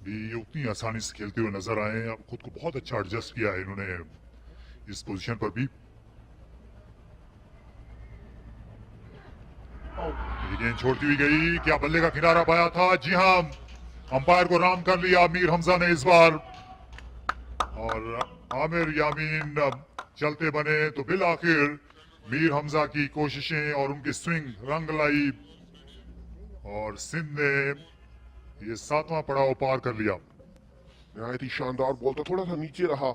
भी ये उतनी आसानी से खेलते हुए नजर आए हैं। अब खुद को बहुत अच्छा एडजस्ट किया है इन्होंने इस पोजीशन पर भी। ये गेंद छोड़ती हुई गई, क्या बल्ले का किनारा पाया था? जी हाँ, अंपायर को राम कर लिया मीर हमजा ने इस बार। और आमिर यामीन चलते बने तो बिल आखिर मीर हमजा की कोशिशें और उनकी स्विंग रंग लाई और सिंध ने ये 7वां पड़ाव पार कर लिया। नहायत ही शानदार बॉल था, थोड़ा सा नीचे रहा,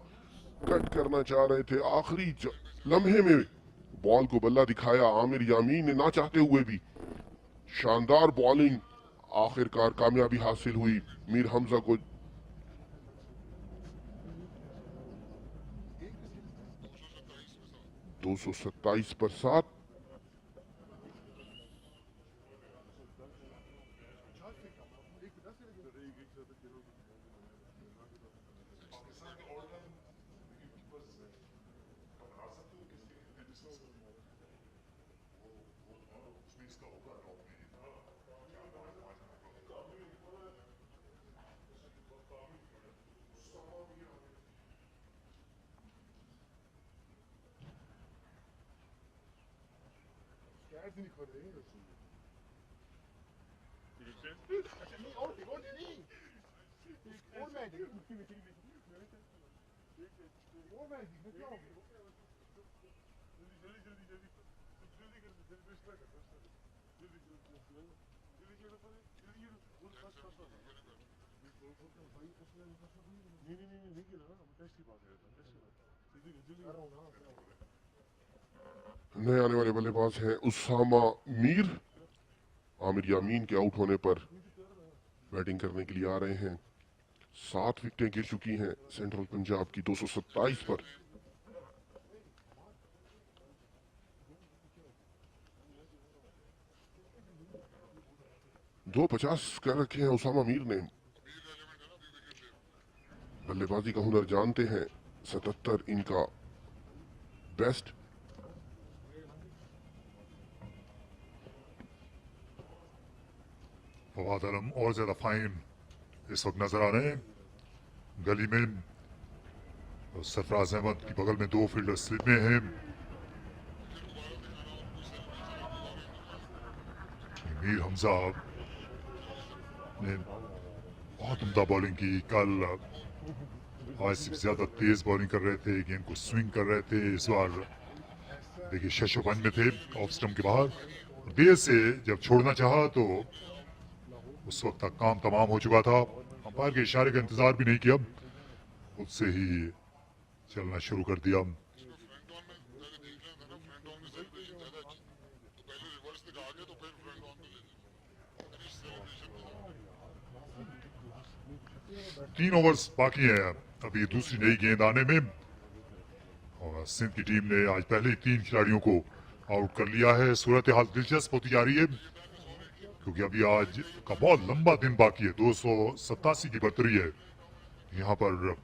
कट करना चाह रहे थे, आखिरी लम्हे में बॉल को बल्ला दिखाया आमिर यामीन ने ना चाहते हुए भी। शानदार बॉलिंग, आखिरकार कामयाबी हासिल हुई मीर हमजा को। दो 227 पर 7। नए आने वाले बल्लेबाज हैं उसामा मीर। आमिर यामीन के आउट होने पर बैटिंग करने के लिए आ रहे हैं। 7 विकेटें गिर चुकी हैं सेंट्रल पंजाब की 227 पर। दो 50 कर रखे हैं उसामा मीर ने। बल्लेबाजी का हुनर जानते हैं, 77 इनका बेस्ट। फवाद आलम और ज्यादा फाइन इस वक्त नजर आ रहे हैं गली में। और सरफराज अहमद की बगल में 2 फील्डर स्लिप में हैं। मीर हमजा ने बहुत उम्दा बॉलिंग की कल, आज से ज्यादा तेज बॉलिंग कर रहे थे, गेंद को स्विंग कर रहे थे। इस बार देखिए शशोपंज में थे ऑफ स्टंप के बाहर, देर से जब छोड़ना चाहा तो उस वक्त तक काम तमाम हो चुका था। अंपायर के इशारे का इंतजार भी नहीं किया, खुद से ही चलना शुरू कर दिया। 3 ओवर्स बाकी हैं अभी दूसरी नई गेंद आने में, और सिंध की टीम ने आज पहले ही 3 खिलाड़ियों को आउट कर लिया है। सूरत हाल दिलचस्प होती जा रही है क्योंकि अभी आज का बहुत लंबा दिन बाकी है। 287 की बढ़तरी है यहाँ पर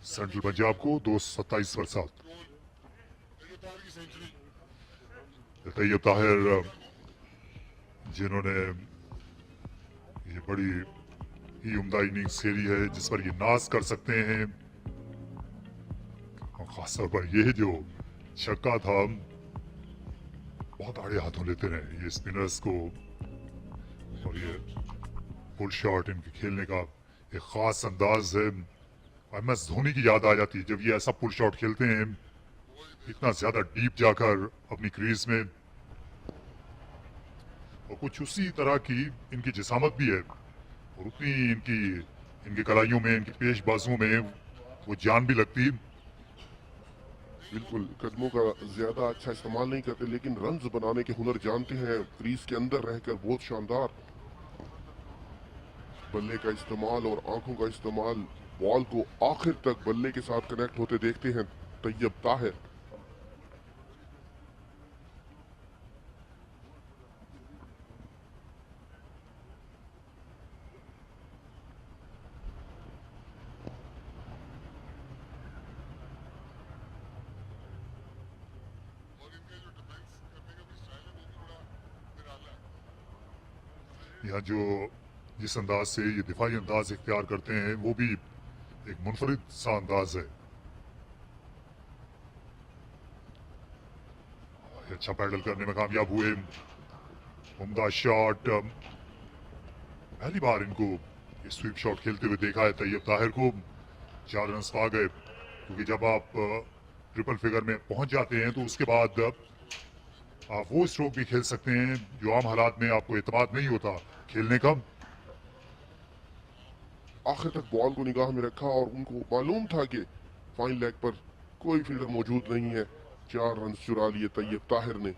सेंट्रल पंजाब को 227 पर 7। तैयब ताहिर जिन्होंने ये बड़ी ही उम्दा इनिंग्स खेली है जिस पर ये नाज कर सकते हैं, और खासतौर पर ये जो छक्का था बहुत आड़े हाथों लेते रहे ये स्पिनर्स को, और ये पुल शॉट इनके खेलने का एक खास अंदाज है। MS धोनी की याद आ जाती है जब ये ऐसा पुल शॉट खेलते हैं, इतना ज्यादा डीप जाकर अपनी क्रीज में, और कुछ उसी तरह की इनकी जिसामत भी है और उतनी इनकी कलाइयों में, इनकी पेश बाजुओं में वो जान भी लगती। बिल्कुल, कदमों का ज्यादा अच्छा इस्तेमाल नहीं करते लेकिन रन्स बनाने के हुनर जानते हैं। क्रीज के अंदर रहकर बहुत शानदार बल्ले का इस्तेमाल और आंखों का इस्तेमाल, बॉल को आखिर तक बल्ले के साथ कनेक्ट होते देखते हैं तैयब ताहिर। यहाँ जो जिस अंदाज से ये दिफाई अंदाज इख्तियार करते हैं वो भी एक मुनफरिद सा अंदाज है। ये अच्छा पैडल करने में कामयाब हुए, उम्दा शॉट। पहली बार इनको ये स्वीप शॉट खेलते हुए देखा है तैयब ताहिर को। 4 रन आ गए क्योंकि जब आप ट्रिपल फिगर में पहुंच जाते हैं तो उसके बाद आप वो स्ट्रोक भी खेल सकते हैं जो आम हालात में आपको एतमाद नहीं होता खेलने का। आखिर तक बॉल को निगाह में रखा और उनको मालूम था कि फाइन लेग पर कोई फील्डर मौजूद नहीं है। 4 रन चुरा लिए तैयब ताहिर ने।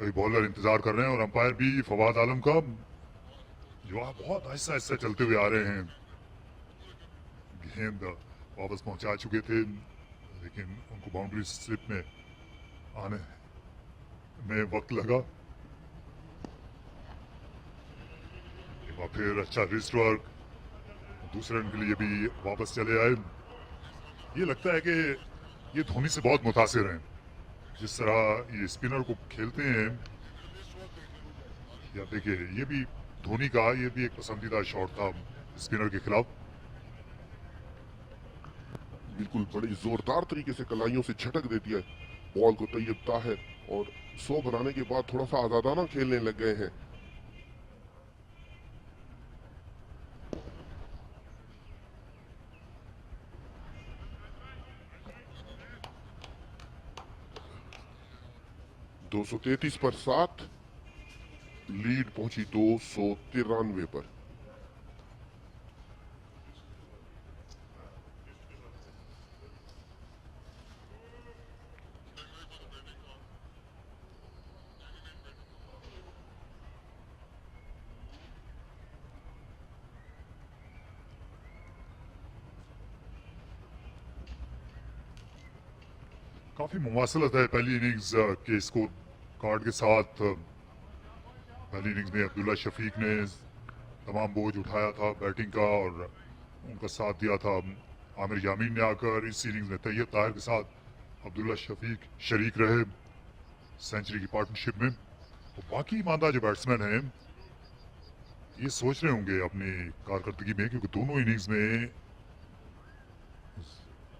कई बॉलर इंतजार कर रहे हैं और अंपायर भी फवाद आलम का, जो आप बहुत आहिस्ता आहिस्ता चलते हुए आ रहे हैं। गेंद वापस पहुंचा चुके थे लेकिन उनको बाउंड्री स्लिप में आने में वक्त लगा। एक बार फिर अच्छा रिस्ट वर्क, दूसरे रन के लिए भी वापस चले आए। ये लगता है कि ये धोनी से बहुत मुतासिर हैं, जिस तरह ये स्पिनर को खेलते हैं। या देखिए ये भी धोनी का ये भी एक पसंदीदा शॉट था स्पिनर के खिलाफ। बिल्कुल बड़ी जोरदार तरीके से कलाइयों से झटक देती है बॉल को तैयब ताहिर, और 100 बनाने के बाद थोड़ा सा आजादाना खेलने लग गए हैं। दो 233 पर 7, लीड पहुंची 293 पर। काफी मुमासलत है पहली इनिंग्स के स्कोर कार्ड के साथ। पहली इनिंग्स में अब्दुल्ला शफीक ने तमाम बोझ उठाया था बैटिंग का और उनका साथ दिया था आमिर यामीन ने आकर। इस इनिंग्स में तैयब ताहिर के साथ अब्दुल्ला शफीक शरीक रहे सेंचुरी की पार्टनरशिप में। और बाकी ईमानदार जो बैट्समैन हैं ये सोच रहे होंगे अपनी कारकर्दगी में, क्योंकि दोनों इनिंग्स में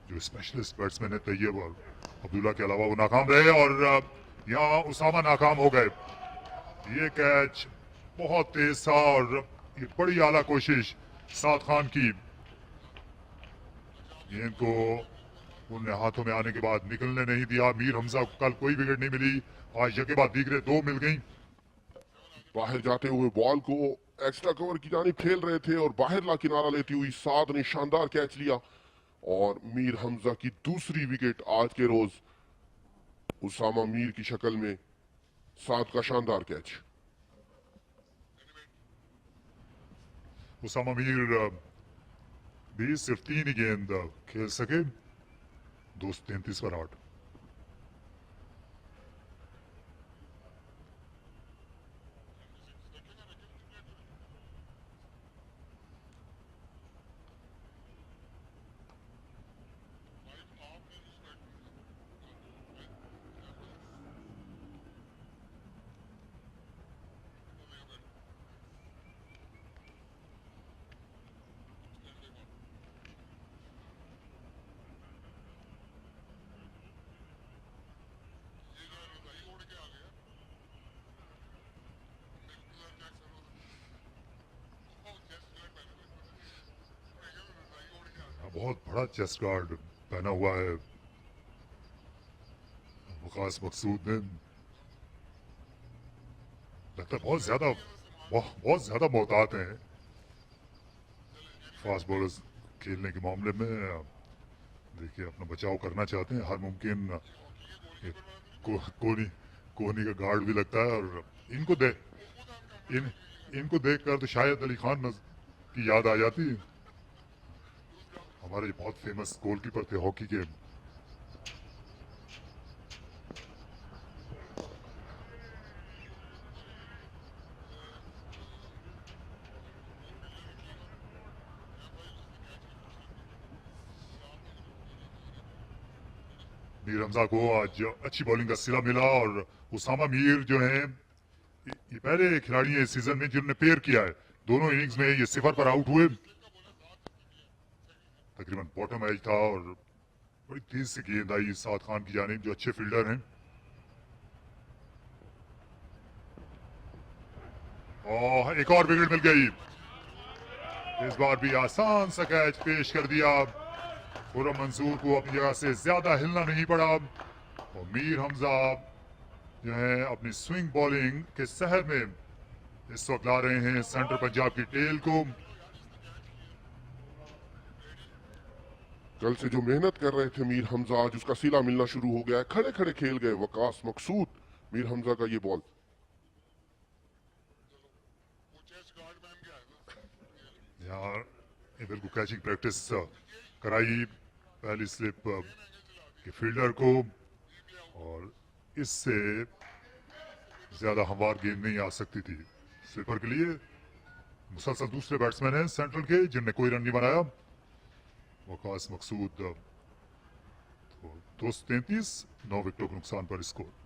जो स्पेशलिस्ट बैट्समैन है तैयब और अब्दुल्ला के अलावा वो नाकाम रहे, और यहाँ उसामा नाकाम हो गए। ये कैच बहुत तेज था और ये बड़ी आला कोशिश साद खान की। गेंद को उन्हें हाथों में आने के बाद निकलने नहीं दिया। मीर हमजा को कल कोई विकेट नहीं मिली, आज जगह बाद दीगरे 2 मिल गई। बाहर जाते हुए बॉल को एक्स्ट्रा कवर की जानी खेल रहे थे और बाहर ला किनारा लेती हुई साद ने शानदार कैच लिया। और मीर हमजा की दूसरी विकेट आज के रोज उसामा मीर की शक्ल में 7 का शानदार कैच। उसामा मीर भी सिर्फ 3 ही गेंद खेल सके, 233 पर आउट। बहुत बड़ा चेस्ट गार्ड पहना हुआ है वकास मकसूद ने। लगता है बहुत ज्यादा मोहतात हैं फास्ट बॉलर्स खेलने के मामले में। देखिए अपना बचाव करना चाहते हैं हर मुमकिन। कोहनी का गार्ड भी लगता है, और इनको देखकर तो शायद अली खान की याद आ जाती। हमारे बहुत फेमस गोलकीपर थे हॉकी के। मीर हमजा को आज अच्छी बॉलिंग का सिला मिला, और उसामा मीर जो हैं ये पहले खिलाड़ी हैं इस सीजन में जिन्होंने पेयर किया है। दोनों इनिंग्स में ये 0 पर आउट हुए। तकरीबन बॉटम एज था और बड़ी तेज से गेंद आई साद खान की जानिब जो अच्छे फील्डर हैं। और एक और विकेट मिल गई। इस बार भी आसान सा कैच पेश कर दिया। खुर्रम मंसूर को अपनी जगह से ज्यादा हिलना नहीं पड़ा, और मीर हमजा जो है अपनी स्विंग बॉलिंग के सहर में इस वक्त ला रहे हैं सेंट्रल पंजाब की टेल को। कल से जो मेहनत कर रहे थे मीर हमजा, आज उसका सिला मिलना शुरू हो गया है। खड़े खड़े खेल गए वकास मकसूद। मीर हमजा का ये बॉल यार बिल्कुल कैचिंग प्रैक्टिस कराई पहली स्लिप के फील्डर को, और इससे ज्यादा हमवार गेंद नहीं आ सकती थी स्लिपर के लिए। मुसलसल दूसरे बैट्समैन हैं सेंट्रल के जिनने कोई रन नहीं बनाया। वकास मकसूद तो 233, 9 विकेटों के नुकसान पर स्कोर।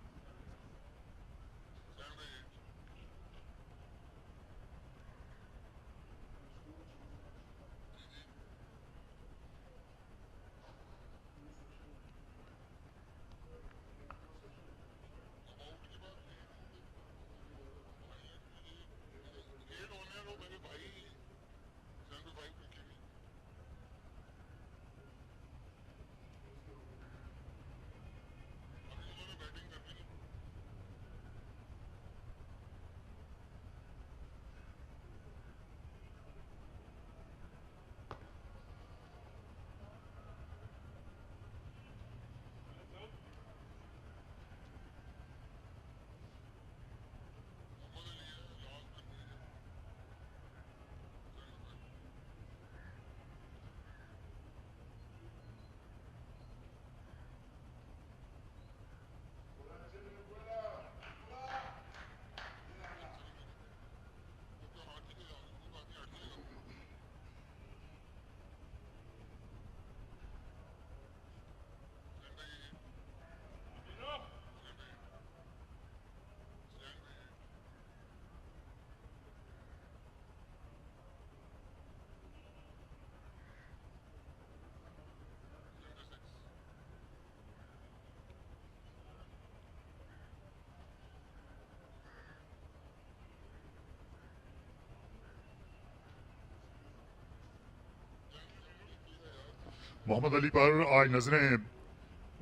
मोहम्मद अली पर आज नजरें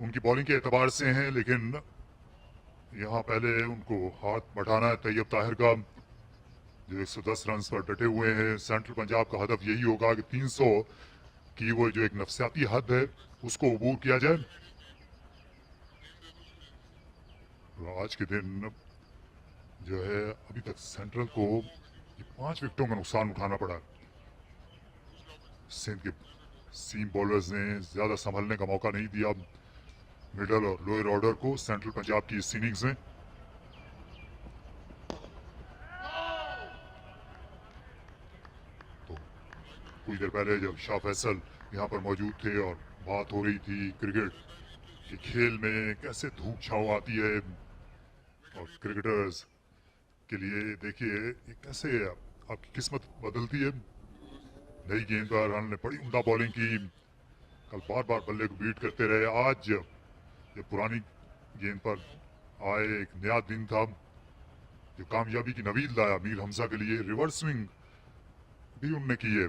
उनकी बॉलिंग के एतबार से हैं, लेकिन यहाँ पहले उनको हाथ बढ़ाना है तैयब ताहिर का जो 110 रन पर डटे हुए हैं। सेंट्रल पंजाब का हदफ यही होगा कि 300 कि वो जो एक नफसियाती हद है उसको अबूर किया जाए। और आज के दिन जो है अभी तक सेंट्रल को ये 5 विकेटों का नुकसान उठाना पड़ा। सिंध के सीम बॉलर्स ने ज्यादा संभलने का मौका नहीं दिया मिडल और लोअर ऑर्डर को सेंट्रल पंजाब की इस इनिंग्स में। तो कुछ देर पहले जब शाह फैसल यहाँ पर मौजूद थे और बात हो रही थी क्रिकेट के खेल में कैसे धूप छांव आती है और क्रिकेटर्स के लिए देखिए ये कैसे आपकी किस्मत बदलती है। नई गेंद पर हमने बड़ी उम्दा बॉलिंग की, कल बार बार बल्ले को बीट करते रहे। आज ये पुरानी गेंद पर आए, एक नया दिन था जो कामयाबी की नवीद लाया मीर हमजा के लिए। रिवर्स स्विंग भी उनने की है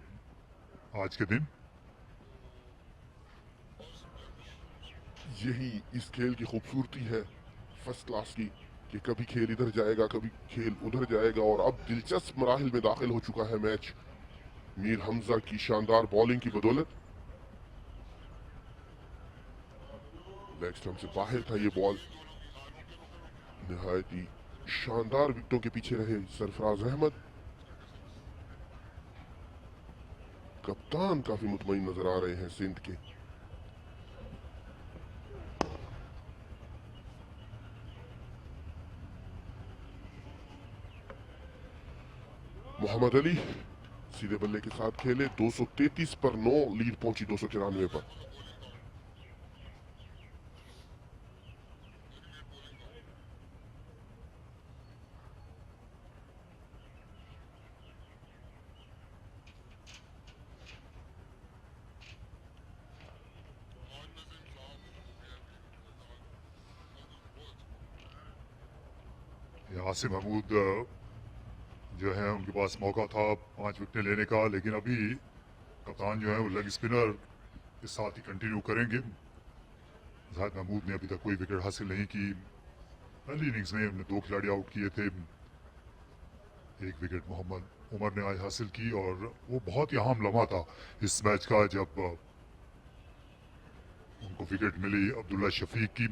आज के दिन। यही इस खेल की खूबसूरती है फर्स्ट क्लास की, कि कभी खेल इधर जाएगा कभी खेल उधर जाएगा, और अब दिलचस्प मराहिल में दाखिल हो चुका है मैच मीर हमजा की शानदार बॉलिंग की बदौलत। लेग स्टंप से बाहर था ये बॉल, निहायत ही शानदार विकेटों के पीछे रहे सरफराज अहमद। कप्तान काफी मुतमईन नजर आ रहे हैं सिंध के। मोहम्मद अली सीधे बल्ले के साथ खेले, 233 पर 9, लीड पहुंची 294 पर। आसिम महमूद जो है उनके पास मौका था 5 विकेटें लेने का, लेकिन अभी कप्तान जो है वो लेग स्पिनर के साथ ही कंटिन्यू करेंगे। जाहिद महमूद ने अभी तक कोई विकेट हासिल नहीं की। पहली इनिंग्स में हमने 2 खिलाड़ी आउट किए थे। एक विकेट मोहम्मद उमर ने आज हासिल की और वो बहुत ही अहम लम्हा था इस मैच का जब उनको विकेट मिली अब्दुल्ला शफीक की,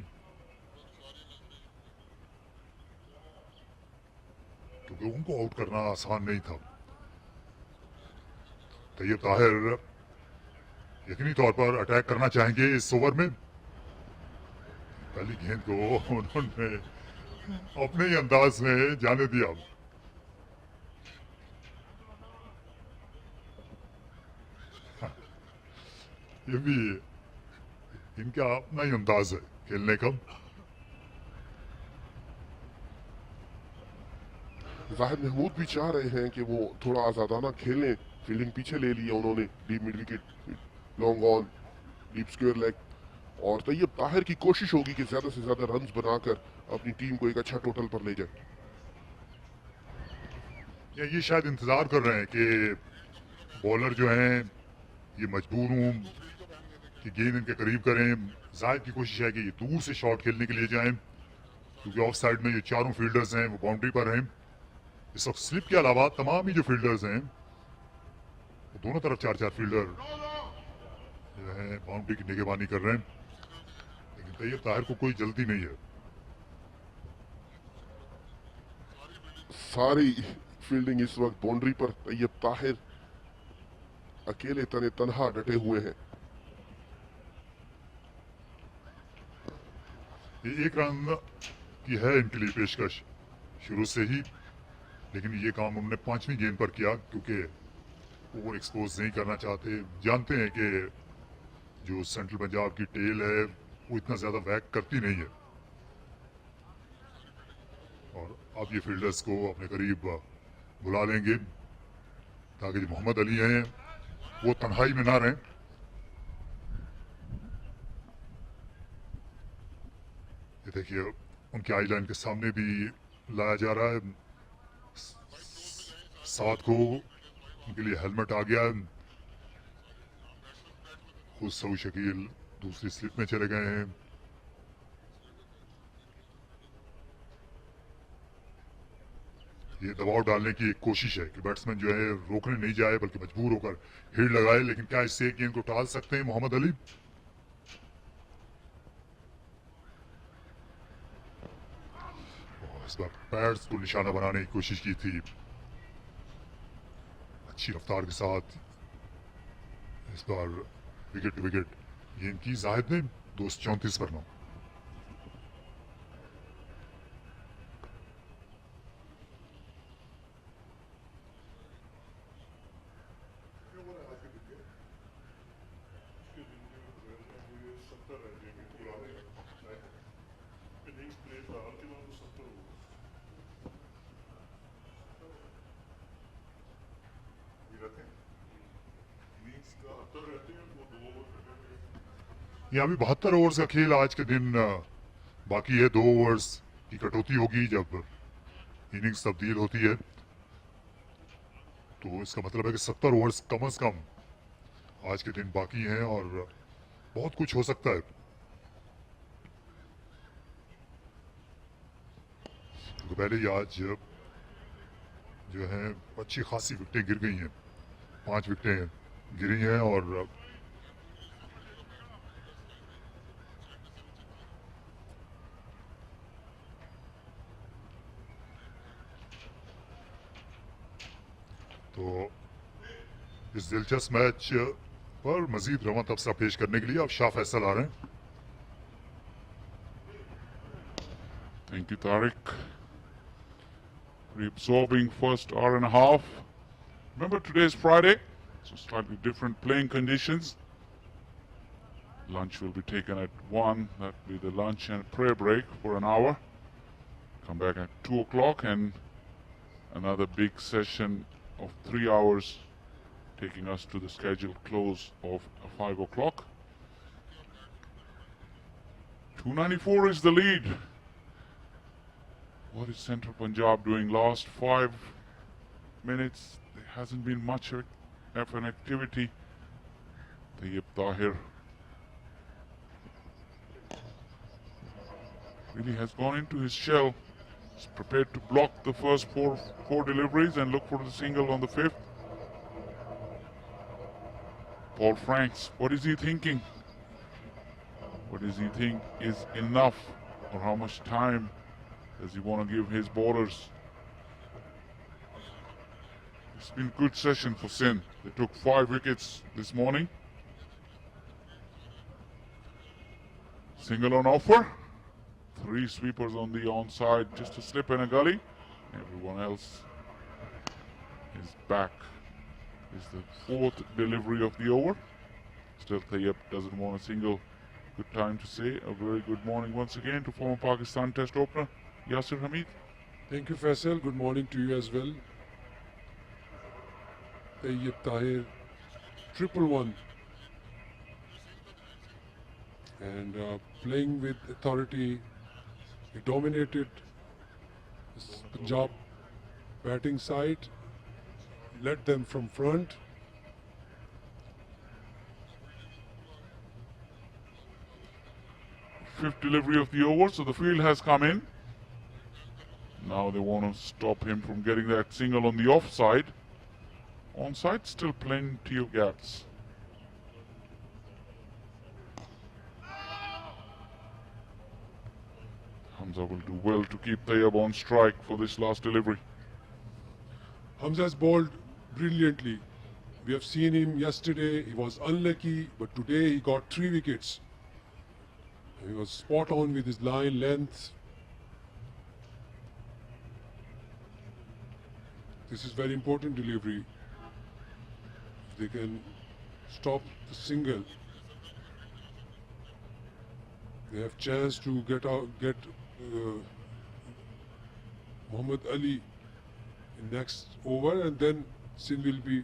क्योंकि उनको आउट करना आसान नहीं था। तैयब ताहिर यकीनी तौर पर अटैक करना चाहेंगे इस ओवर में। पहली गेंद को उन्होंने अपने ही अंदाज में जाने दिया। ये भी इनका अपना ही अंदाज है खेलने का। जाहिद महमूद भी चाह रहे हैं कि वो थोड़ा आजादाना खेलें, फील्डिंग पीछे ले लिया उन्होंने, deep mid wicket, long on, deep square leg, और तैयब ताहिर की कोशिश होगी कि ज्यादा से ज्यादा रन्स बनाकर अपनी टीम को एक अच्छा टोटल पर ले जाए। या ये शायद इंतजार कर रहे हैं कि बॉलर जो हैं ये मजबूर हूं कि गेंद इनके करीब करें। जाहिद की कोशिश है कि ये दूर से शॉट खेलने के लिए जाएं, क्योंकि ऑफ साइड में ये चारों फील्डर्स हैं वो बाउंड्री पर हैं। इस वक्त स्लिप के अलावा तमाम ही जो फील्डर्स हैं वो दोनों तरफ 4-4 फील्डर जो है बाउंड्री की निगहबानी कर रहे हैं, लेकिन तैयब ताहिर को कोई जल्दी नहीं है। सारी फील्डिंग इस वक्त बाउंड्री पर, तैयब ताहिर अकेले तनहा डटे हुए हैं। ये 1 रन की है इनके लिए पेशकश शुरू से ही, लेकिन ये काम उन्होंने 5वीं गेंद पर किया क्योंकि ओवर एक्सपोज नहीं करना चाहते। जानते हैं कि जो सेंट्रल पंजाब की टेल है वो इतना ज्यादा वैक करती नहीं है, और अब ये फील्डर्स को अपने करीब बुला लेंगे ताकि जो मोहम्मद अली हैं वो तन्हाई में ना रहें। ये देखिए उनके आई लाइन के सामने भी लाया जा रहा है। साथ को उनके लिए हेलमेट आ गया है। खुद सऊ शकील दूसरी स्लिप में चले गए हैं। ये दबाव डालने की एक कोशिश है कि बैट्समैन जो है रोकने नहीं जाए बल्कि मजबूर होकर हिट लगाए, लेकिन क्या इससे एक गेंद को टाल सकते हैं मोहम्मद अली? इस बार पैड्स को निशाना बनाने की कोशिश की थी अच्छी रफ्तार के साथ। इस बार विकेट टू विकेट गेंद की जाहिद ने 234 पर 9। यहाँ भी 72 ओवर्स का खेल आज के दिन बाकी है। 2 ओवर्स की कटौती होगी जब इनिंग्स तब्दील होती है, तो इसका मतलब है कि 70 ओवर्स कम से कम आज के दिन बाकी हैं और बहुत कुछ हो सकता है। तो पहले ही आज जो है अच्छी खासी विकेटें गिर गई हैं, 5 विकेटें गिरी हैं और तो इस दिलचस्प मैच पर मजीद रवा तबसरा पेश करने के लिए अब शाह फैसल आ रहे हैं। Thank you, Tariq. Reabsorbing first hour and a half. Remember, today is Friday, so slightly different playing conditions. Lunch will be taken at 1. That will be the lunch and prayer break for an hour. Come back at 2 o'clock and another big session of 3 hours, taking us to the scheduled close of 5 o'clock. 294 is the lead. What is Central Punjab doing? Last 5 minutes, there hasn't been much of an activity. Tayyib Tahir really has gone into his shell. He's prepared to block the first four deliveries and look for the single on the 5th. Paul Franks, what is he thinking? What does he think is enough, or how much time does he want to give his bowlers? It's been a good session for Sindh. They took 5 wickets this morning. Single on offer. 3 sweepers on the onside, just a slip and a gully. Everyone else is back. It's the 4th delivery of the over. Still Tayyib doesn't want a single. Good time to say a very good morning once again to former Pakistan Test opener Yasir Hamid. Thank you, Faisal. Good morning to you as well. Tayyib Tahir, 111. And playing with authority, he dominated this Punjab batting side, led them from front. Fifth delivery of the over, so the field has come in. Now they want to stop him from getting that single on the offside. Onside, still plenty of gaps. Hamza will do well to keep Tayyib on strike for this last delivery. Hamza has bowled brilliantly. We have seen him yesterday. He was unlucky, but today he got 3 wickets. He was spot on with his line length. This is very important delivery. They can stop the single. They have chance to get Muhammad Ali in next over, and then Sindh will be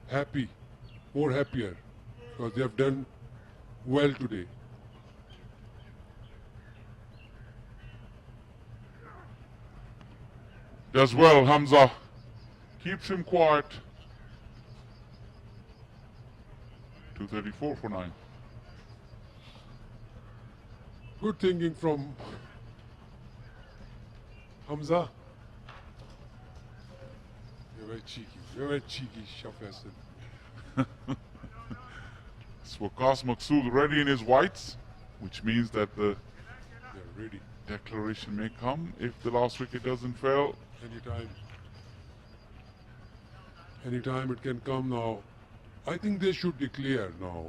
happy, more happier, because they have done well today. Does well, Hamza. Keeps him quiet. 234 for 9. Good thinking from Hamza. You're very cheeky, Shah Faisal. It's Waqas Maqsood ready in his whites, which means that the They're ready. declaration may come if the last wicket doesn't fail. Anytime. Anytime it can come now. I think they should declare now.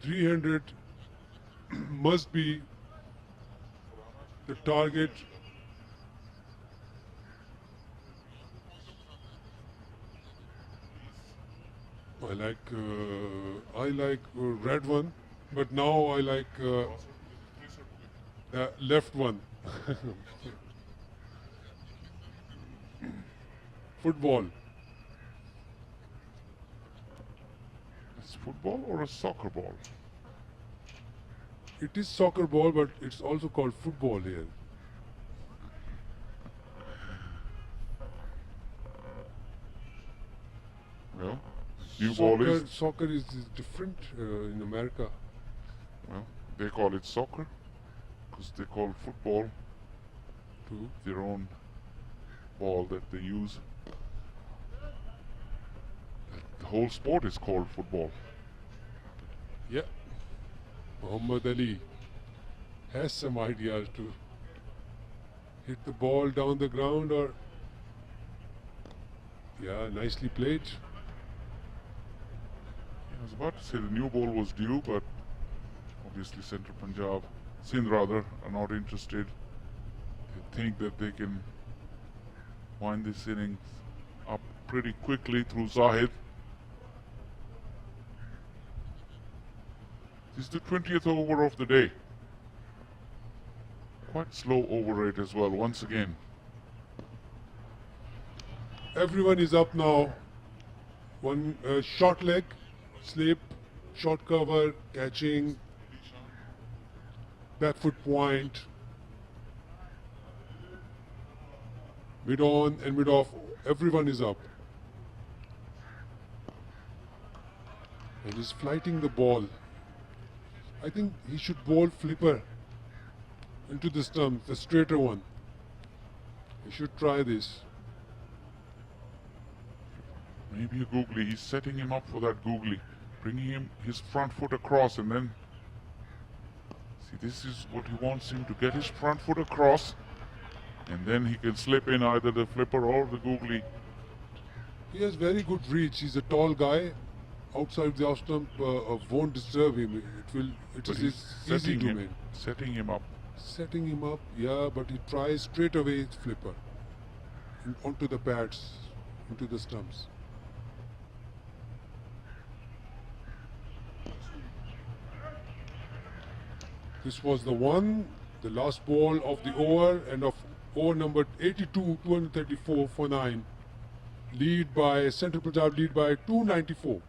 300 must be the target. I like red one, but now I like the left one. Football. It's football or a soccer ball? It is soccer ball, but it's also called football here. Well, new ball is, Soccer is different in America. well, they call it soccer because they call football Too. their own ball that they use. The whole sport is called football. Yeah. Muhammad Ali has some ideas to hit the ball down the ground or. Yeah, nicely played. I was about to say the new ball was due, but obviously Central Punjab, Sindh rather, are not interested. They think that they can wind this innings up pretty quickly through Zahid. This is the 20th over of the day. Quite slow over rate as well, once again. Everyone is up now. One short leg, slip, short cover, catching, back foot point, mid on and mid off. Everyone is up. And he's flighting the ball. I think he should bowl flipper into the stump, the straighter one. He should try this. Maybe a googly. He's setting him up for that googly, bringing him his front foot across, and then see, this is what he wants him to get his front foot across, and then he can slip in either the flipper or the googly. He has very good reach. He's a tall guy. Outside the off stump won't disturb him. It But is he's his easy setting him, domain. setting him up. Setting him up, yeah, but he tries straight away his flipper onto the pads, into the stumps. This was the last ball of the over, and of over number 82, 234 for 9. Lead by Central Punjab, lead by 294.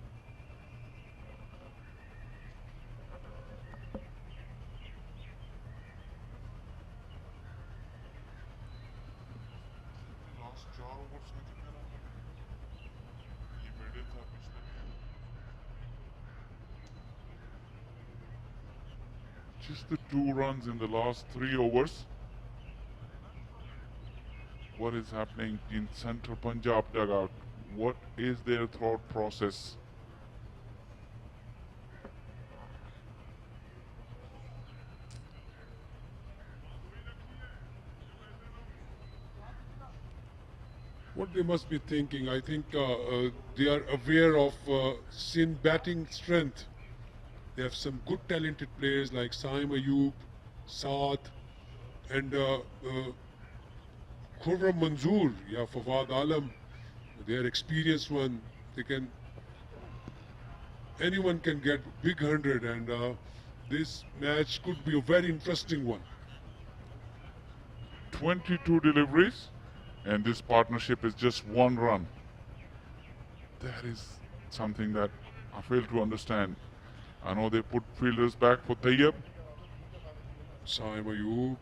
Just the 2 runs in the last 3 overs. What is happening in Central Punjab dugout? What is their thought process? What they must be thinking, I think they are aware of Sindh batting strength. They have some good talented players like Saim Ayub, Saad, and Khurram Manzoor, yeah, Fawad Alam. They are experienced one. They can, anyone can get big 100, and this match could be a very interesting one. 22 deliveries, and this partnership is just 1 run. That is something that I fail to understand. I know they put fielders back for Tayyab. Saim Ayub.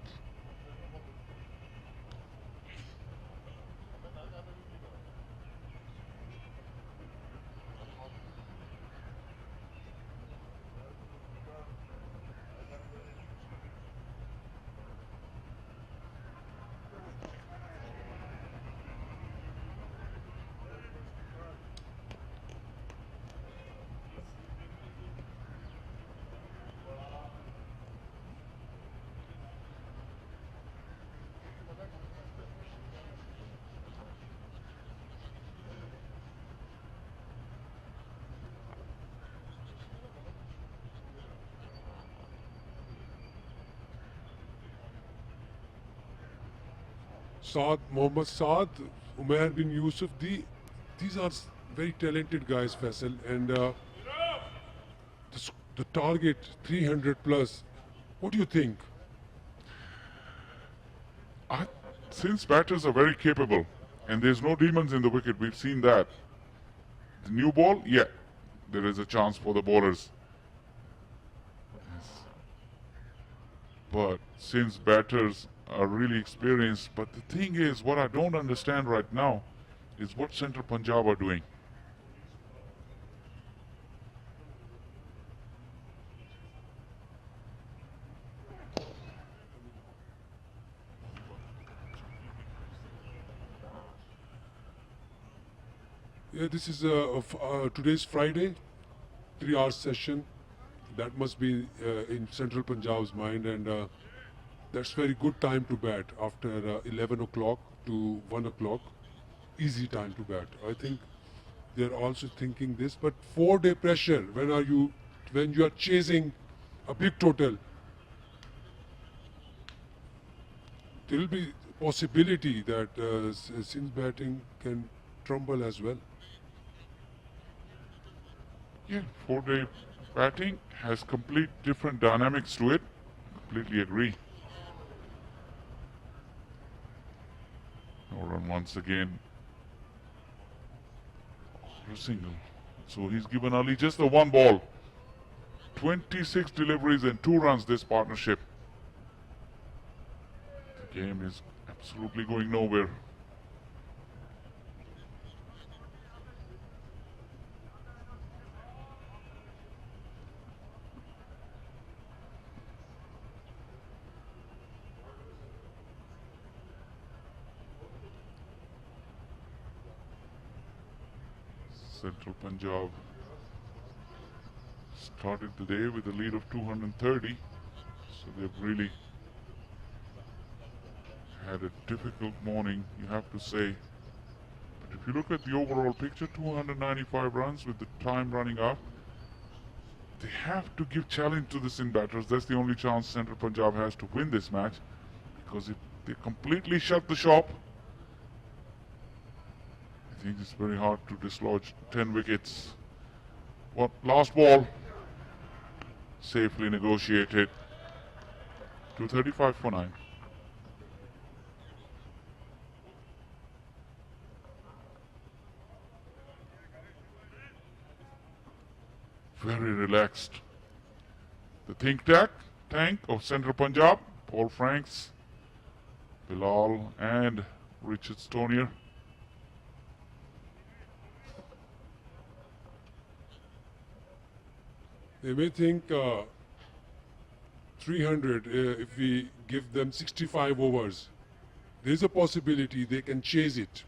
Saad, Mohammad Saad, Umair bin Yusuf, these are very talented guys, Faisal, and the target 300 plus. What do you think? Since batters are very capable, and there's no demons in the wicket, we've seen that. The new ball, yeah, there is a chance for the bowlers. Yes. But since batters are really experienced, but the thing is, what I don't understand right now is what Central Punjab are doing. Yeah, this is today's Friday, 3 hour session. That must be in Central Punjab's mind, and that's very good time to bat after 11 o'clock to 1 o'clock. Easy time to bat. I think they're also thinking this, but 4 day pressure when you are chasing a big total, there will be possibility that Sindh's batting can tremble as well. Yeah, 4 day batting has complete different dynamics to it. Completely agree. No run once again. For a single. So he's given Ali just the one ball. 26 deliveries and 2 runs this partnership. The game is absolutely going nowhere. Central Punjab started the day with a lead of 230, so they've really had a difficult morning, you have to say. But if you look at the overall picture, 295 runs with the time running up, they have to give challenge to the Sindh batters. That's the only chance Central Punjab has to win this match, because if they completely shut the shop, I think it's very hard to dislodge 10 wickets. What last ball? Safely negotiated. 235 for 9. Very relaxed. The think tank of Central Punjab, Paul Franks, Bilal and Richard Stonier. They may think 300 if we give them 65 overs. There's a possibility they can chase it.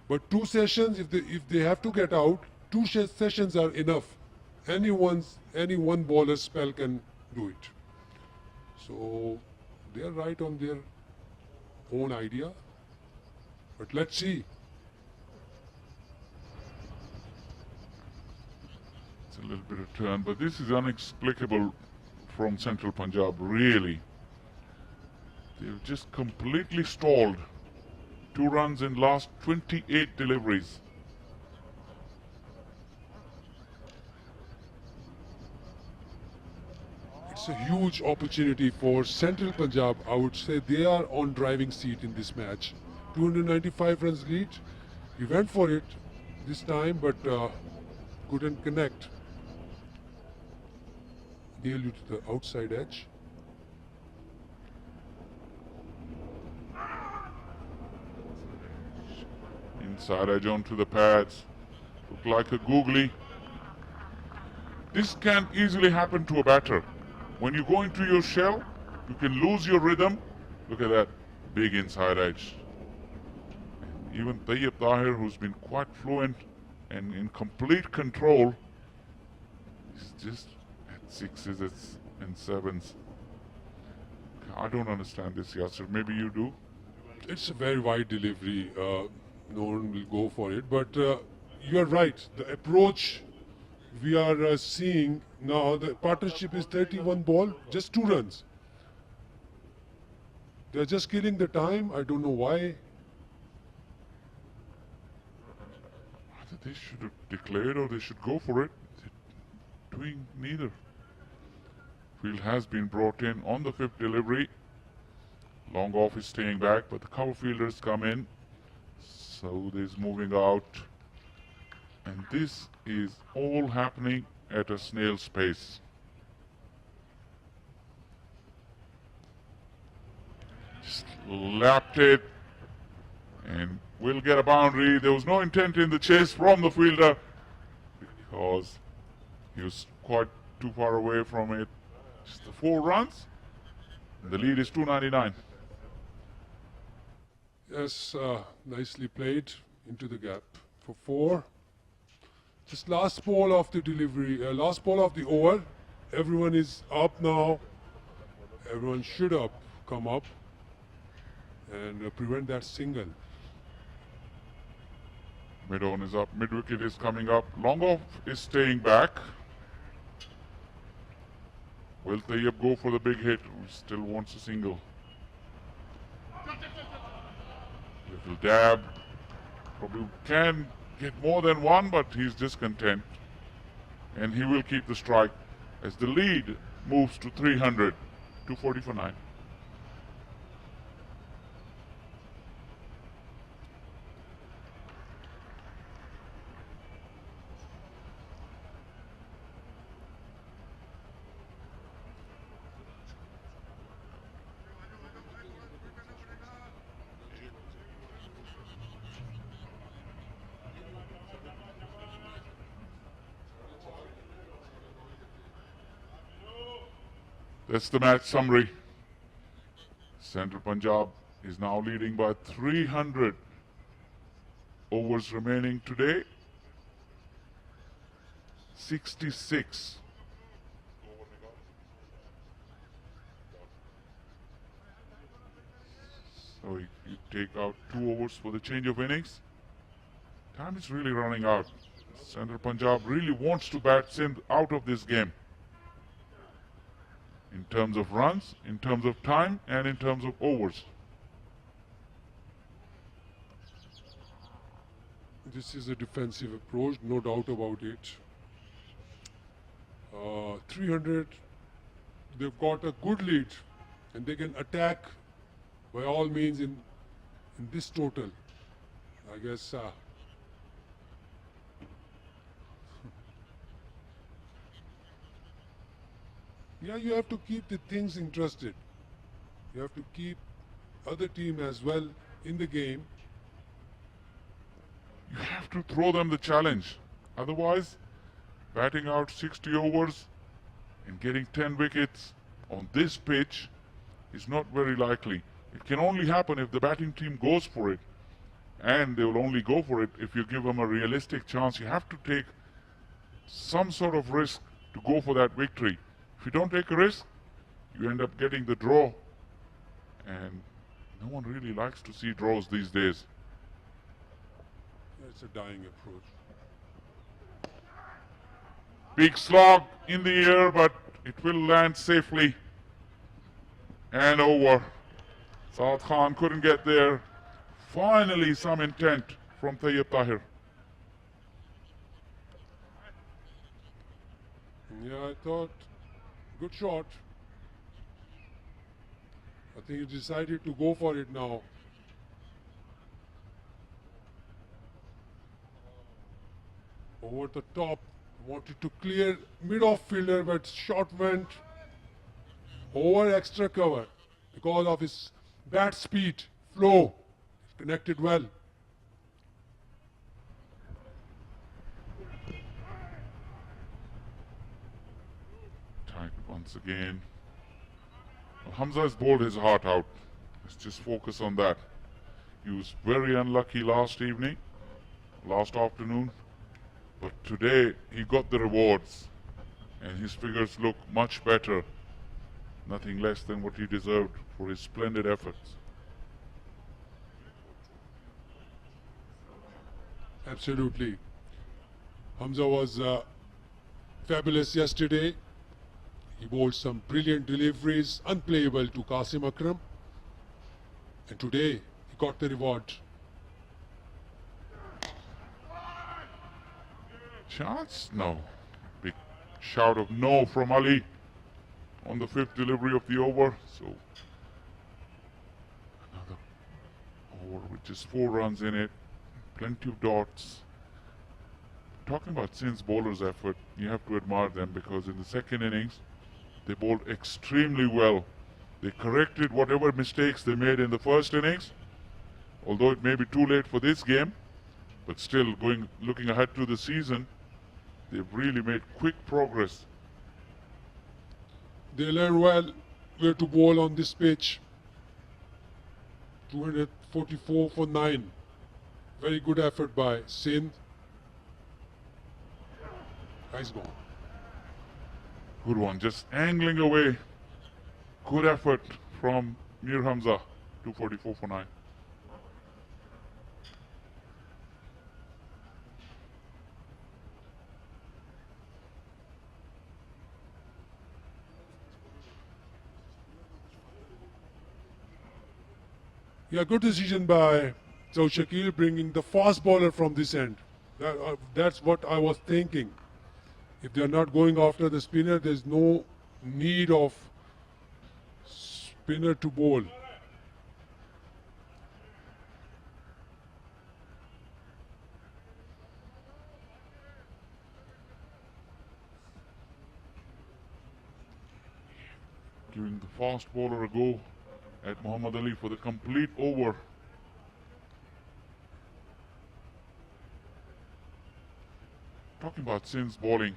But 2 sessions, if they have to get out, 2 sessions are enough. Any one bowler spell can do it. So they are right on their own idea. But let's see. It's a little bit of turn, but this is inexplicable from Central Punjab, really. They've just completely stalled. 2 runs in last 28 deliveries. It's a huge opportunity for Central Punjab. I would say they are on driving seat in this match. 295 runs lead. He went for it this time, but couldn't connect. Nearly to the outside edge. Inside edge onto the pads. Look like a googly. This can easily happen to a batter. When you go into your shell, you can lose your rhythm. Look at that big inside edge. Even Tayyib Tahir, who's been quite fluent and in complete control, is just at 6s and 7s. I don't understand this, Yasser. Maybe you do. It's a very wide delivery. No one will go for it. But you are right. The approach we are seeing now, the partnership is 31 ball, just 2 runs. They're just killing the time. I don't know why. Either they should have declared or they should go for it. They're doing neither. Field has been brought in on the 5th delivery. Long off is staying back, but the cover fielders come in. So there's moving out. And this is all happening at a snail's pace. Just lapped it and will get a boundary. There was no intent in the chase from the fielder because he was quite too far away from it. Just the 4 runs. And the lead is 299. Yes, nicely played into the gap for 4. Just last ball of the delivery, last ball of the over. Everyone is up now. Everyone should come up and prevent that single. Mid on is up, mid wicket is coming up. Long off is staying back. Will Tayyab go for the big hit? Still wants a single. Little dab. Probably can get more than one, but he's just content. And he will keep the strike as the lead moves to 300. 240 for 9. That's the match summary. Central Punjab is now leading by 300 overs remaining today. 66. So you take out 2 overs for the change of innings. Time is really running out. Central Punjab really wants to bat Sindh out of this game. In terms of runs, in terms of time, and in terms of overs. This is a defensive approach, no doubt about it. 300, they've got a good lead and they can attack by all means in this total. I guess yeah, you have to keep the things interested. You have to keep other team as well in the game. You have to throw them the challenge. Otherwise, batting out 60 overs and getting 10 wickets on this pitch is not very likely. It can only happen if the batting team goes for it. And they will only go for it if you give them a realistic chance. You have to take some sort of risk to go for that victory. If you don't take a risk, you end up getting the draw. And no one really likes to see draws these days. It's a dying approach. Big slog in the air, but it will land safely. And over. Saad Khan couldn't get there. Finally, some intent from Tayyab Tahir. Yeah, I thought, good shot. I think he decided to go for it now. Over the top, wanted to clear mid-off fielder, but shot went over extra cover because of his bat speed, flow, connected well. Tight once again. Well, Hamza has bowled his heart out. Let's just focus on that. He was very unlucky last afternoon. But today he got the rewards and his figures look much better. Nothing less than what he deserved for his splendid efforts. Absolutely. Hamza was fabulous yesterday. He bowled some brilliant deliveries, unplayable to Qasim Akram. And today he got the reward. Chance? No. Big shout of no from Ali on the 5th delivery of the over. So another over with just 4 runs in it. Plenty of dots. Talking about Sindh's bowlers' effort, you have to admire them because in the second innings, they bowled extremely well. They corrected whatever mistakes they made in the first innings, although it may be too late for this game, but still looking ahead to the season, they've really made quick progress. They learn well where to bowl on this pitch. 244 for 9. Very good effort by Sindh. Nice ball. Good one, just angling away. Good effort from Mir Hamza, 244 for 9. Yeah, good decision by Saud Shakil bringing the fast bowler from this end. That's what I was thinking. If they are not going after the spinner, there's no need of spinner to bowl. Giving the fast bowler a go at Muhammad Ali for the complete over. Talking about Sindh's bowling,